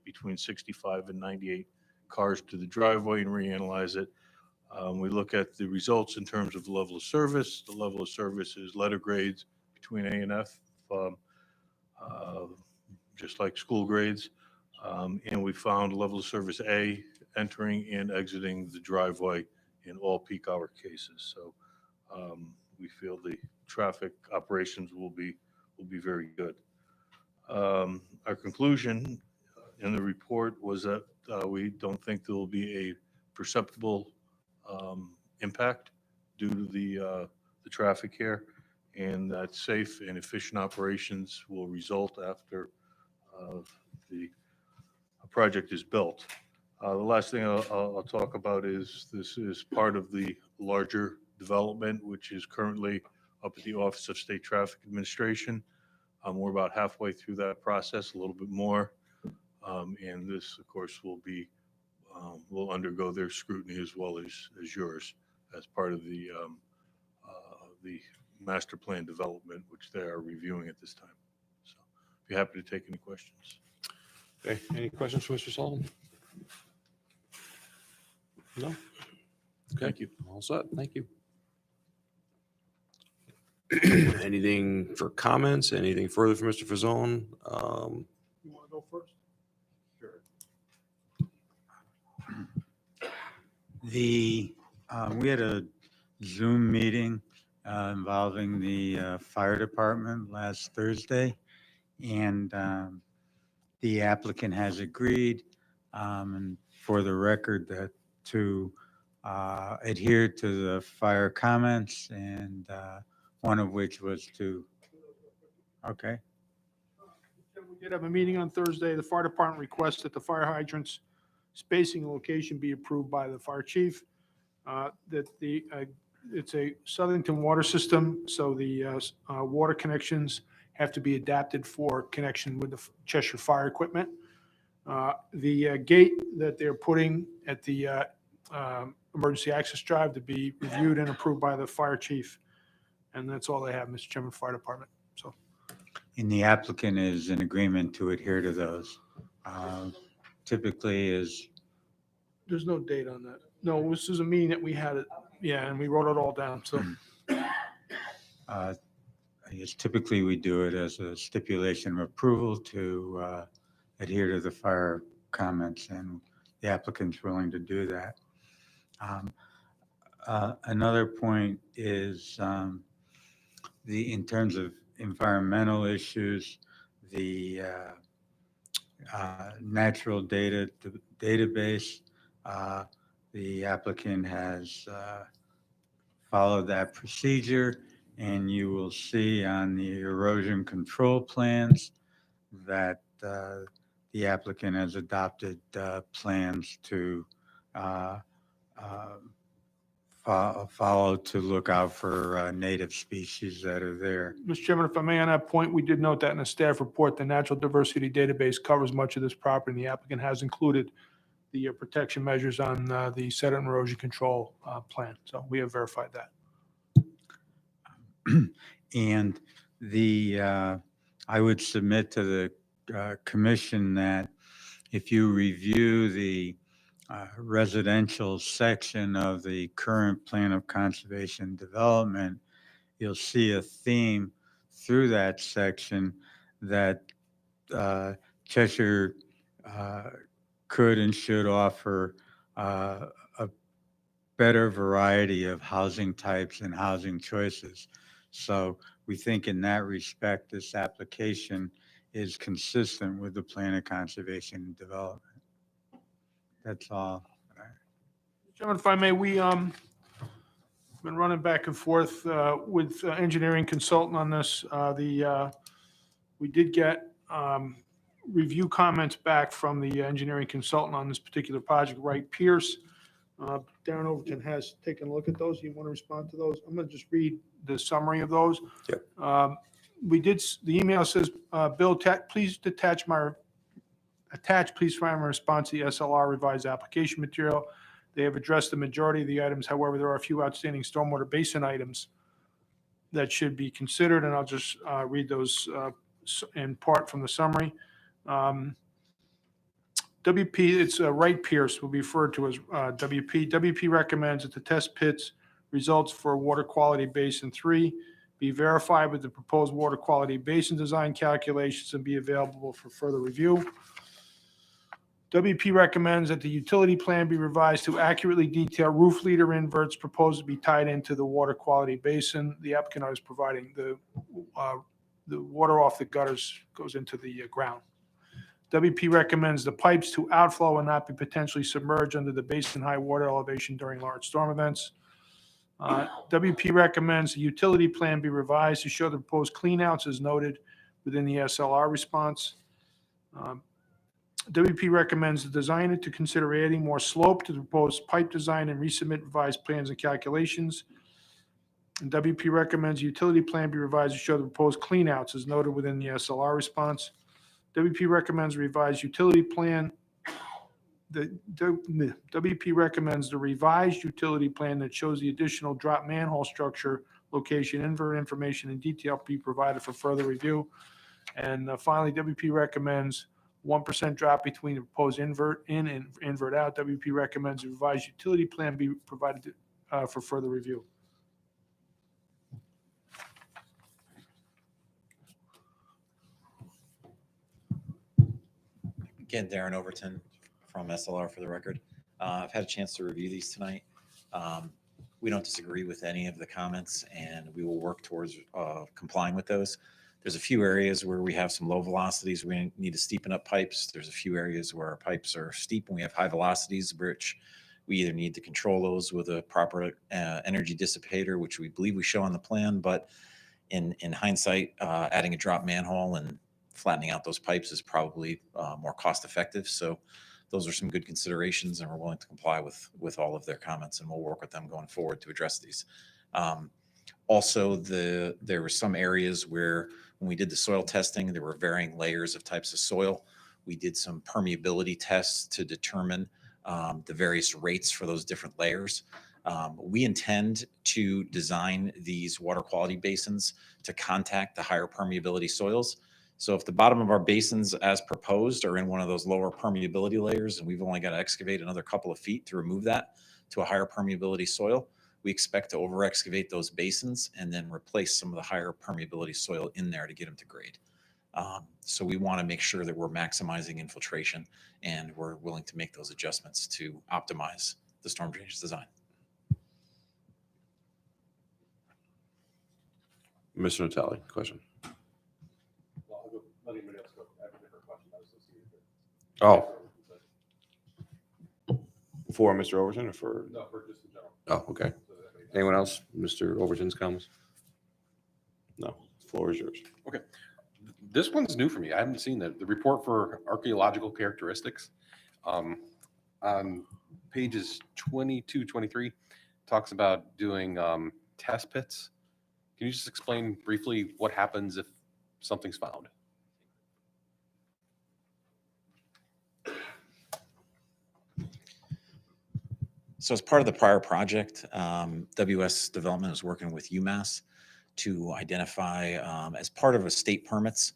between 65 and 98 cars to the driveway, and reanalyze it. We look at the results in terms of the level of service. The level of service is letter grades between A and F, just like school grades. And we found level of service A entering and exiting the driveway in all peak hour cases. So we feel the traffic operations will be very good. Our conclusion in the report was that we don't think there will be a perceptible impact due to the traffic here, and that safe and efficient operations will result after the project is built. The last thing I'll talk about is this is part of the larger development, which is currently up at the Office of State Traffic Administration. We're about halfway through that process, a little bit more. And this, of course, will undergo their scrutiny as well as yours as part of the master plan development, which they are reviewing at this time. So be happy to take any questions. Okay, any questions for Mr. Sullivan? No? Okay. Thank you. All set, thank you. Anything for comments, anything further from Mr. Fazone? You want to go first? We had a Zoom meeting involving the fire department last Thursday, and the applicant has agreed, and for the record, that to adhere to the fire comments, and one of which was to, okay. We did have a meeting on Thursday. The fire department requests that the fire hydrants spacing and location be approved by the fire chief. That it's a Southington water system, so the water connections have to be adapted for connection with the Cheshire fire equipment. The gate that they're putting at the emergency access drive to be reviewed and approved by the fire chief. And that's all they have, Mr. Chairman, fire department. So. And the applicant is in agreement to adhere to those. Typically is. There's no date on that. No, this is a meeting that we had, and we wrote it all down, so. I guess typically we do it as a stipulation of approval to adhere to the fire comments, and the applicant's willing to do that. Another point is in terms of environmental issues, the natural data database, the applicant has followed that procedure, And you will see on the erosion control plans that the applicant has adopted plans to follow to look out for native species that are there. Mr. Chairman, if I may, on that point, we did note that in the staff report, the natural diversity database covers much of this property, and the applicant has included the protection measures on the sediment and erosion control plan. So we have verified that. And I would submit to the commission that if you review the residential section of the current plan of conservation development, you'll see a theme through that section that Cheshire could and should offer a better variety of housing types and housing choices. So we think in that respect, this application is consistent with the plan of conservation and development. That's all. Chairman, if I may, we been running back and forth with engineering consultant on this. We did get review comments back from the engineering consultant on this particular project, Wright Pierce. Darren Overton has taken a look at those. You want to respond to those? I'm going to just read the summary of those. Yep. The email says, Bill, please find my response to the SLR revised application material. They have addressed the majority of the items. However, there are a few outstanding stormwater basin items that should be considered, and I'll just read those in part from the summary. WP, it's Wright Pierce will be referred to as WP. WP recommends that the test pits results for water quality basin 3 be verified with the proposed water quality basin design calculations and be available for further review. WP recommends that the utility plan be revised to accurately detail roof leader inverts proposed to be tied into the water quality basin. The applicant is providing the water off the gutters goes into the ground. WP recommends the pipes to outflow and not be potentially submerged under the basin high water elevation during large storm events. WP recommends the utility plan be revised to show the proposed cleanouts as noted within the SLR response. WP recommends the designer to consider adding more slope to the proposed pipe design and resubmit revised plans and calculations. And WP recommends the utility plan be revised to show the proposed cleanouts as noted within the SLR response. WP recommends revised utility plan. WP recommends the revised utility plan that shows the additional drop manhole structure, location, invert information, and detail be provided for further review. And finally, WP recommends 1% drop between the proposed invert in and invert out. WP recommends a revised utility plan be provided for further review. Again, Darren Overton from SLR for the record. I've had a chance to review these tonight. We don't disagree with any of the comments, and we will work towards complying with those. There's a few areas where we have some low velocities. We need to steepen up pipes. There's a few areas where our pipes are steep and we have high velocities, which we either need to control those with a proper energy dissipator, which we believe we show on the plan, but in hindsight, adding a drop manhole and flattening out those pipes is probably more cost effective. So those are some good considerations, and we're willing to comply with all of their comments, and we'll work with them going forward to address these. Also, there were some areas where when we did the soil testing, there were varying layers of types of soil. We did some permeability tests to determine the various rates for those different layers. We intend to design these water quality basins to contact the higher permeability soils. So if the bottom of our basins as proposed are in one of those lower permeability layers, and we've only got to excavate another couple of feet to remove that to a higher permeability soil, we expect to over excavate those basins and then replace some of the higher permeability soil in there to get them to grade. So we want to make sure that we're maximizing infiltration, and we're willing to make those adjustments to optimize the storm drainage design. Mr. Natale, question. Oh. For Mr. Overton or for? No, for just in general. Oh, okay. Anyone else? Mr. Overton's comments? No. Floor is yours. Okay. This one's new for me. I haven't seen the report for archaeological characteristics. On pages 22, 23, talks about doing test pits. Can you just explain briefly what happens if something's found? So as part of the prior project, WS Development is working with UMass to identify, as part of a state permits,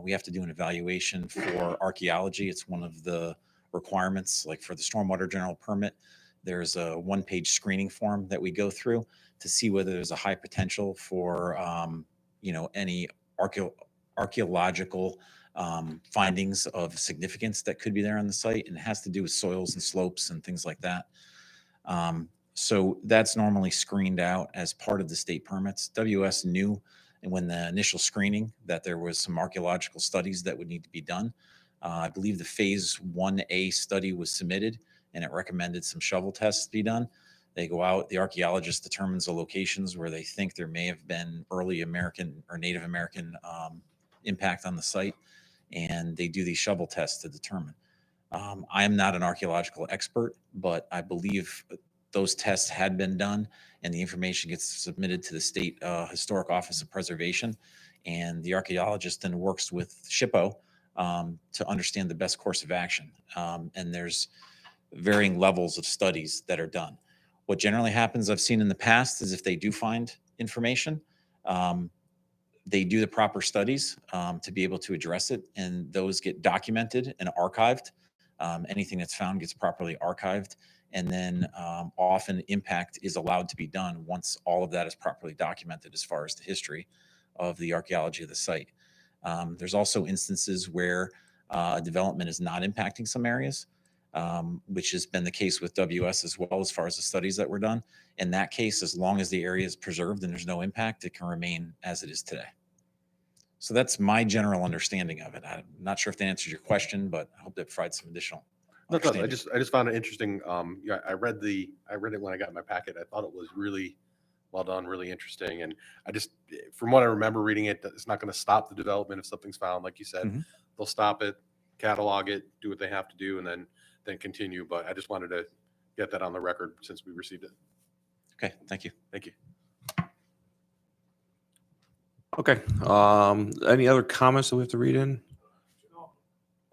we have to do an evaluation for archaeology. It's one of the requirements, like for the stormwater general permit. There's a one-page screening form that we go through to see whether there's a high potential for, any archaeological findings of significance that could be there on the site. And it has to do with soils and slopes and things like that. So that's normally screened out as part of the state permits. WS knew, and when the initial screening, that there was some archaeological studies that would need to be done. I believe the phase 1A study was submitted and it recommended some shovel tests be done. They go out, the archaeologist determines the locations where they think there may have been early American or Native American impact on the site, and they do these shovel tests to determine. I am not an archaeological expert, but I believe those tests had been done and the information gets submitted to the State Historic Office of Preservation. And the archaeologist then works with SHPO to understand the best course of action. And there's varying levels of studies that are done. What generally happens, I've seen in the past, is if they do find information, they do the proper studies to be able to address it, and those get documented and archived. Anything that's found gets properly archived, and then often impact is allowed to be done once all of that is properly documented as far as the history of the archaeology of the site. There's also instances where a development is not impacting some areas, which has been the case with WS as well as far as the studies that were done. In that case, as long as the area is preserved and there's no impact, it can remain as it is today. So that's my general understanding of it. I'm not sure if that answers your question, but I hope that provides some additional. No, it does. I just found it interesting. Yeah, I read it when I got in my packet. I thought it was really well done, really interesting. And I just, from what I remember reading it, it's not going to stop the development if something's found. Like you said, they'll stop it, catalog it, do what they have to do, and then continue. But I just wanted to get that on the record since we received it. Okay, thank you. Thank you. Okay. Any other comments that we have to read in?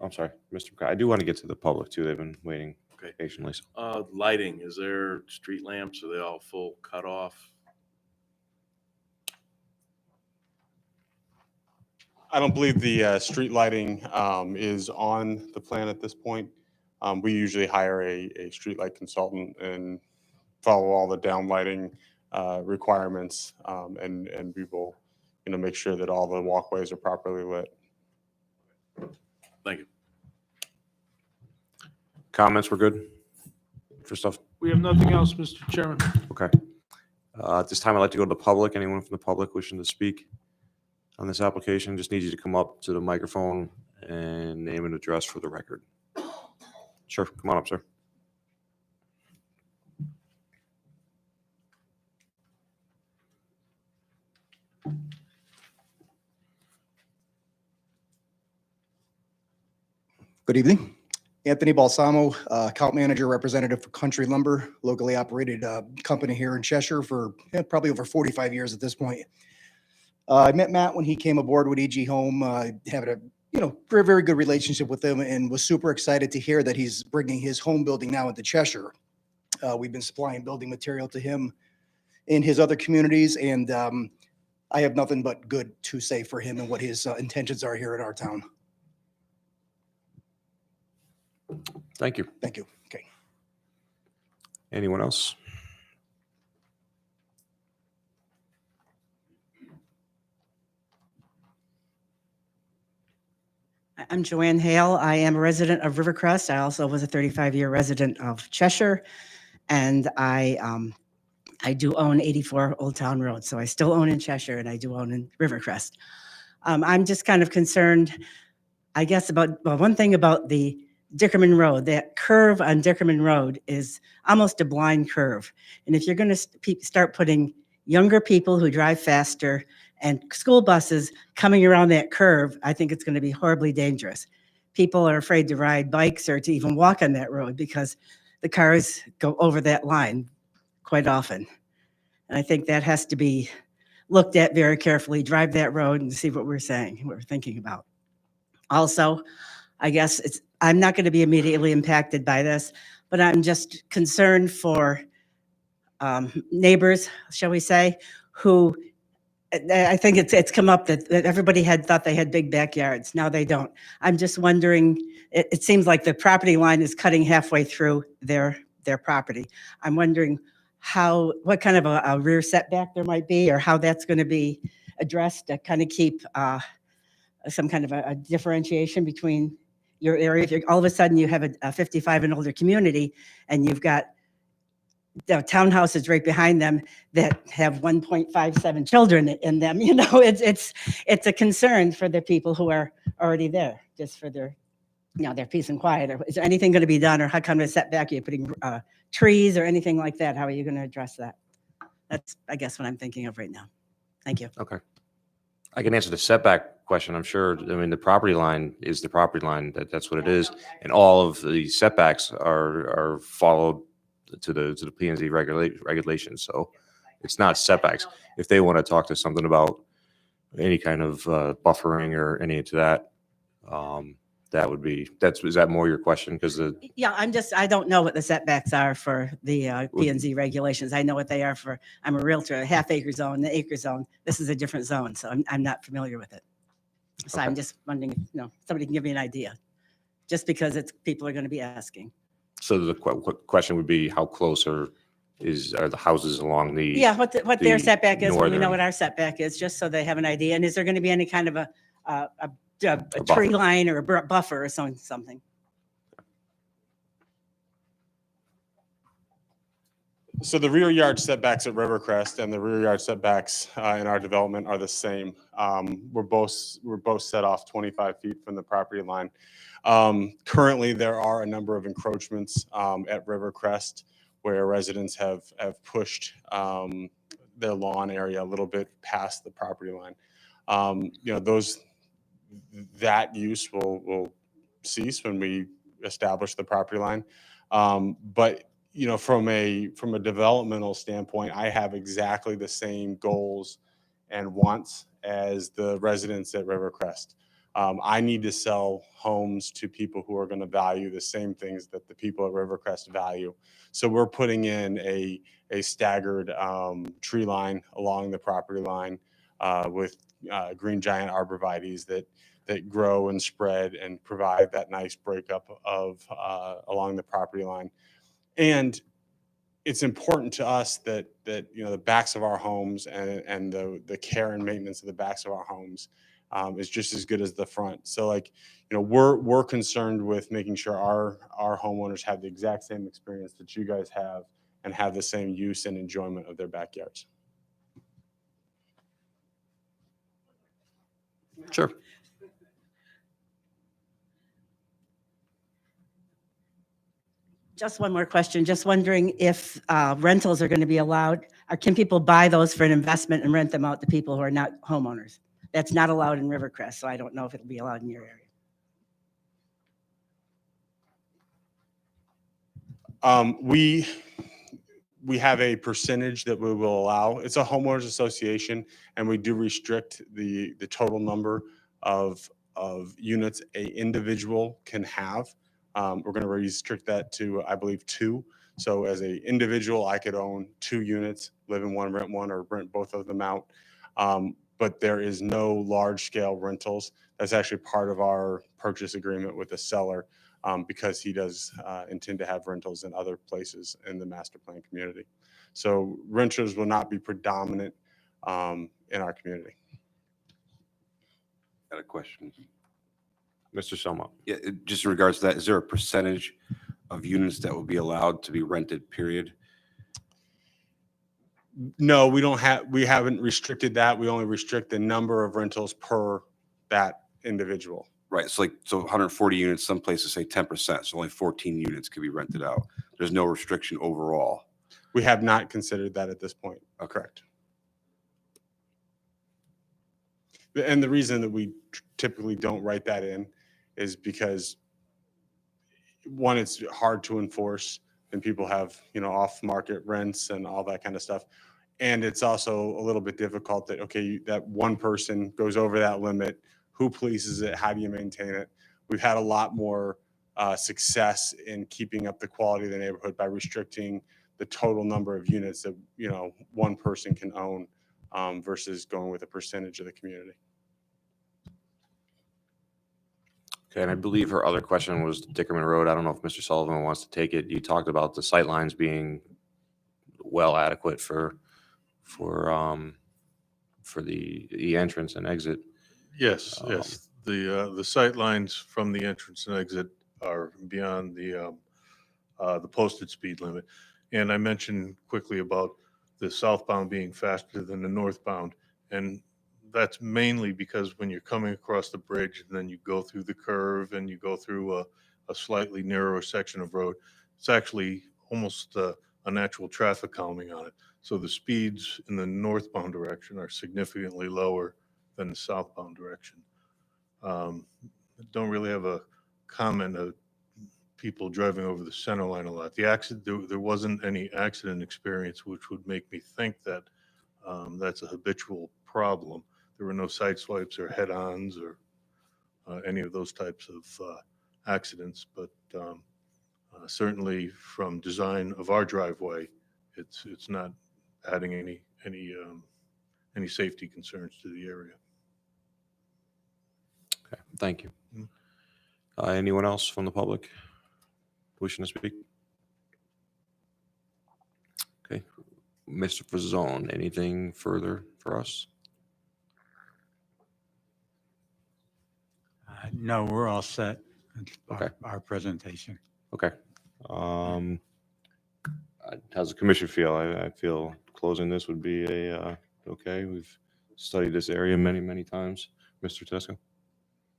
I'm sorry, Mr. McCall. I do want to get to the public too. They've been waiting patiently. Lighting, is there street lamps? Are they all full cut off? I don't believe the street lighting is on the plan at this point. We usually hire a street light consultant and follow all the downlighting requirements, and we will, make sure that all the walkways are properly lit. Thank you. Comments were good for stuff. We have nothing else, Mr. Chairman. Okay. At this time, I'd like to go to the public. Anyone from the public wishing to speak on this application, just need you to come up to the microphone and name and address for the record. Sure, come on up, sir. Good evening. Anthony Balsamo, account manager representative for Country Lumber, locally operated company here in Cheshire for probably over 45 years at this point. I met Matt when he came aboard with EG Home, having a very, very good relationship with him, and was super excited to hear that he's bringing his home building now into Cheshire. We've been supplying building material to him in his other communities, and I have nothing but good to say for him and what his intentions are here in our town. Thank you. Thank you. Okay. Anyone else? I'm Joanne Hale. I am a resident of Rivercrest. I also was a 35-year resident of Cheshire, and I do own 84 Old Town Road. So I still own in Cheshire, and I do own in Rivercrest. I'm just kind of concerned, I guess, about one thing about the Dickerman Road. That curve on Dickerman Road is almost a blind curve. And if you're going to start putting younger people who drive faster And school buses coming around that curve, I think it's going to be horribly dangerous. People are afraid to ride bikes or to even walk on that road because the cars go over that line quite often. And I think that has to be looked at very carefully, drive that road and see what we're saying, what we're thinking about. Also, I guess I'm not going to be immediately impacted by this, but I'm just concerned for neighbors, shall we say, who I think it's come up that everybody had thought they had big backyards. Now they don't. I'm just wondering, it seems like the property line is cutting halfway through their property. I'm wondering what kind of a rear setback there might be or how that's going to be addressed to kind of keep some kind of a differentiation between your area. If all of a sudden you have a 55 and older community and you've got the townhouses right behind them that have 1.57 children in them, it's a concern for the people who are already there, just for their peace and quiet. Or is there anything going to be done, or how come the setback? Are you putting trees or anything like that? How are you going to address that? That's, I guess, what I'm thinking of right now. Thank you. Okay. I can answer the setback question. I'm sure. I mean, the property line is the property line. That's what it is. And all of the setbacks are followed to the P&Z regulations. So it's not setbacks. If they want to talk to something about any kind of buffering or any of that, is that more your question? Because I don't know what the setbacks are for the P&Z regulations. I know what they are for, I'm a realtor, a half acre zone, the acre zone. This is a different zone, so I'm not familiar with it. So Okay. I'm just wondering if, somebody can give me an idea, just because people are going to be asking. so the question would be, how close are the houses along the What their setback is, when we know northern- what our setback is, just so they have an idea. And is there going to be any kind of a buffer. tree line or a buffer or something? So the rear yard setbacks at Rivercrest and the rear yard setbacks in our development are the same. We're both set off 25 feet from the property line. Currently, there are a number of encroachments at Rivercrest where residents have pushed their lawn area a little bit past the property line. That use will cease when we establish the property line. But from a developmental standpoint, I have exactly the same goals and wants as the residents at Rivercrest. I need to sell homes to people who are going to value the same things that the people at Rivercrest value. So we're putting in a staggered tree line along the property line with green giant arborvitaes that grow and spread and provide that nice breakup of along the property line. And it's important to us that the backs of our homes and the care and maintenance of the backs of our homes is just as good as the front. So we're concerned with making sure our homeowners have the exact same experience that you guys have and have the same use and enjoyment of their backyards. Sure. Just one more question. Just wondering if rentals are going to be allowed, or can people buy those for an investment and rent them out to people who are not homeowners? That's not allowed in Rivercrest, so I don't know if it'll be allowed in your area. We have a percentage that we will allow. It's a homeowners association, and we do restrict the total number of units an individual can have. We're going to restrict that to, I believe, 2. So as an individual, I could own 2 units, live in one, or rent both of them out. But there is no large scale rentals. That's actually part of our purchase agreement with the seller, because he does intend to have rentals in other places in the master plan community. So renters will not be predominant in our community. Got a question. Mr. Selma. Yeah, just in regards to that, is there a percentage of units that will be allowed to be rented, period? No, we haven't restricted that. We only restrict the number of rentals per that individual. Right. So 140 units, some places say 10%. So only 14 units can be rented out. There's no restriction overall. We have not considered that at this point. Okay. Correct. And the reason that we typically don't write that in is because, one, it's hard to enforce, and people have, off-market rents and all that kind of stuff. And it's also a little bit difficult that, okay, that one person goes over that limit, who polices it, how do you maintain it? We've had a lot more success in keeping up the quality of the neighborhood by restricting the total number of units that, one person can own versus going with a percentage of the community. Okay, and I believe her other question was Dickerman Road. I don't know if Mr. Sullivan wants to take it. You talked about the sightlines being well adequate for the entrance and exit. Yes, yes. The sight lines from the entrance and exit are beyond the posted speed limit. And I mentioned quickly about the southbound being faster than the northbound. And that's mainly because when you're coming across the bridge and then you go through the curve and you go through a slightly narrower section of road, it's actually almost a natural traffic calming on it. So the speeds in the northbound direction are significantly lower than the southbound direction. Don't really have a comment of people driving over the center line a lot. The accident, there wasn't any accident experience, which would make me think that that's a habitual problem. There were no side swipes or head-ons or any of those types of accidents, but certainly from design of our driveway, it's not adding any safety concerns to the area. Okay, thank you. Anyone else from the public wishing to speak? Okay, Mr. Fazone, anything further for us? No, we're all set. That's Okay. our presentation. Okay. How's the commission feel? I feel closing this would be okay. We've studied this area many, many times. Mr. Tesco?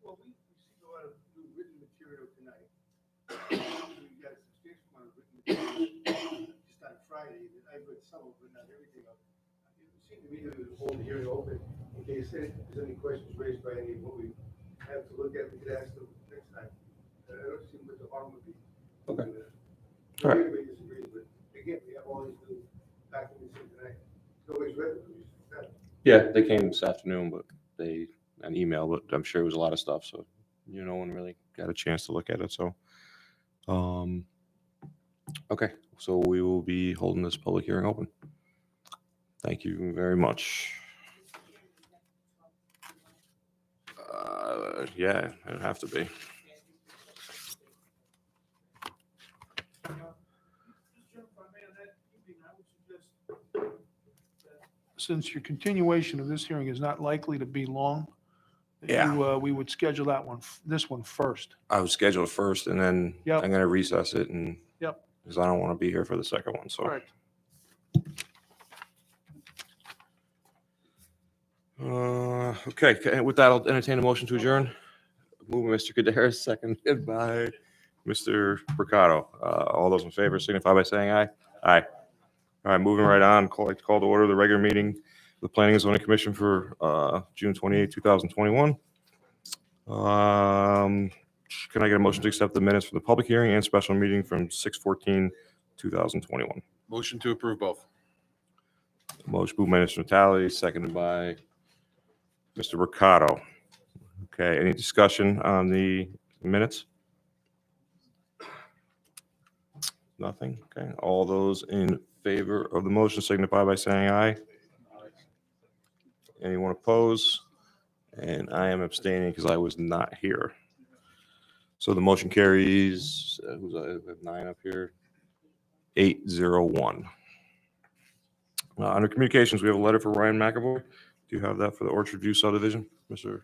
Well, we received a lot of new written material tonight. We got a substantial amount of written material just on Friday. I've read some of it, not everything of it. It seemed to me that it was hold the hearing open in case there's any questions raised by any of what we have to look at. We could ask them next time. I don't see what the harm would be. Okay. So All right. everybody disagrees, but again, we have all these new documents in tonight. Nobody's read them. Yeah, they came this afternoon, but an email, but I'm sure it was a lot of stuff, so no one really got a chance to look at it. So, okay, so we will be holding this public hearing open. Thank you very much. Yeah, it'd have to be. Since your continuation of this hearing is not likely to be long, Yeah. we would schedule this one first. I was scheduled first, and then Yep. I'm gonna recess it, and Yep. because I don't want to be here for the second one. So. Correct. Okay. With that, I'll entertain a motion to adjourn. Moving Mr. Kaderis, seconded by Mr. Mercado. All those in favor signify by saying aye. Aye. All right, moving right on. Call to order the regular meeting of the Planning and Zoning Commission for June 28, 2021. Can I get a motion to accept the minutes for the public hearing and special meeting from 6/14/2021? Motion to approve both. Motion moved by Mr. Natale, seconded by Mr. Mercado. Okay, any discussion on the minutes? Nothing? Okay, all those in favor of the motion signify by saying aye. Anyone opposed? And I am abstaining because I was not here. So the motion carries, I have 9 up here, 801. Under communications, we have a letter for Ryan McAvoy. Do you have that for the Orchard View subdivision, Mr.?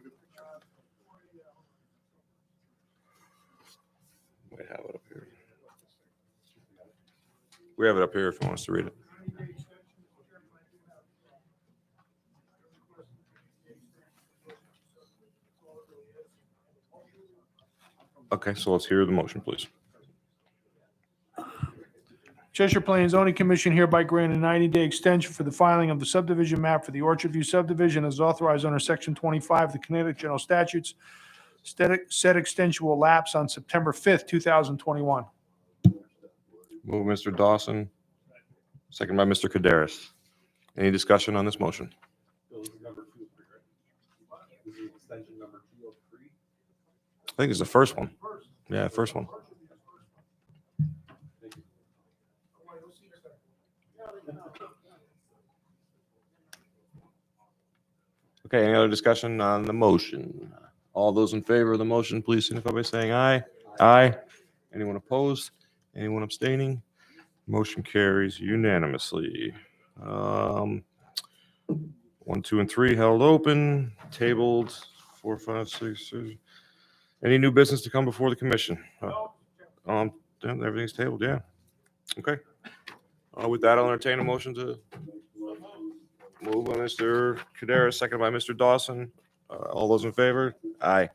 We have it up here. We have it up here if you want us to read it. Okay, so let's hear the motion, please. Cheshire Planning and Zoning Commission hereby grant a 90-day extension for the filing of the subdivision map for the Orchard View subdivision as authorized under Section 25 of the Connecticut General Statutes. Said extension will lapse on September 5th, 2021. Move Mr. Dawson, second by Mr. Kaderis. Any discussion on this motion? I think it's the first one. Yeah, first one. Okay, any other discussion on the motion? All those in favor of the motion, please signify by saying aye. Aye. Anyone opposed? Anyone abstaining? Motion carries unanimously. 1, 2, and 3 held open, tabled 4, 5, 6, 7. Any new business to come before the commission? Everything's tabled, yeah. Okay. With that, I'll entertain a motion to move by Mr. Kaderis, second by Mr. Dawson. All those in favor? Aye.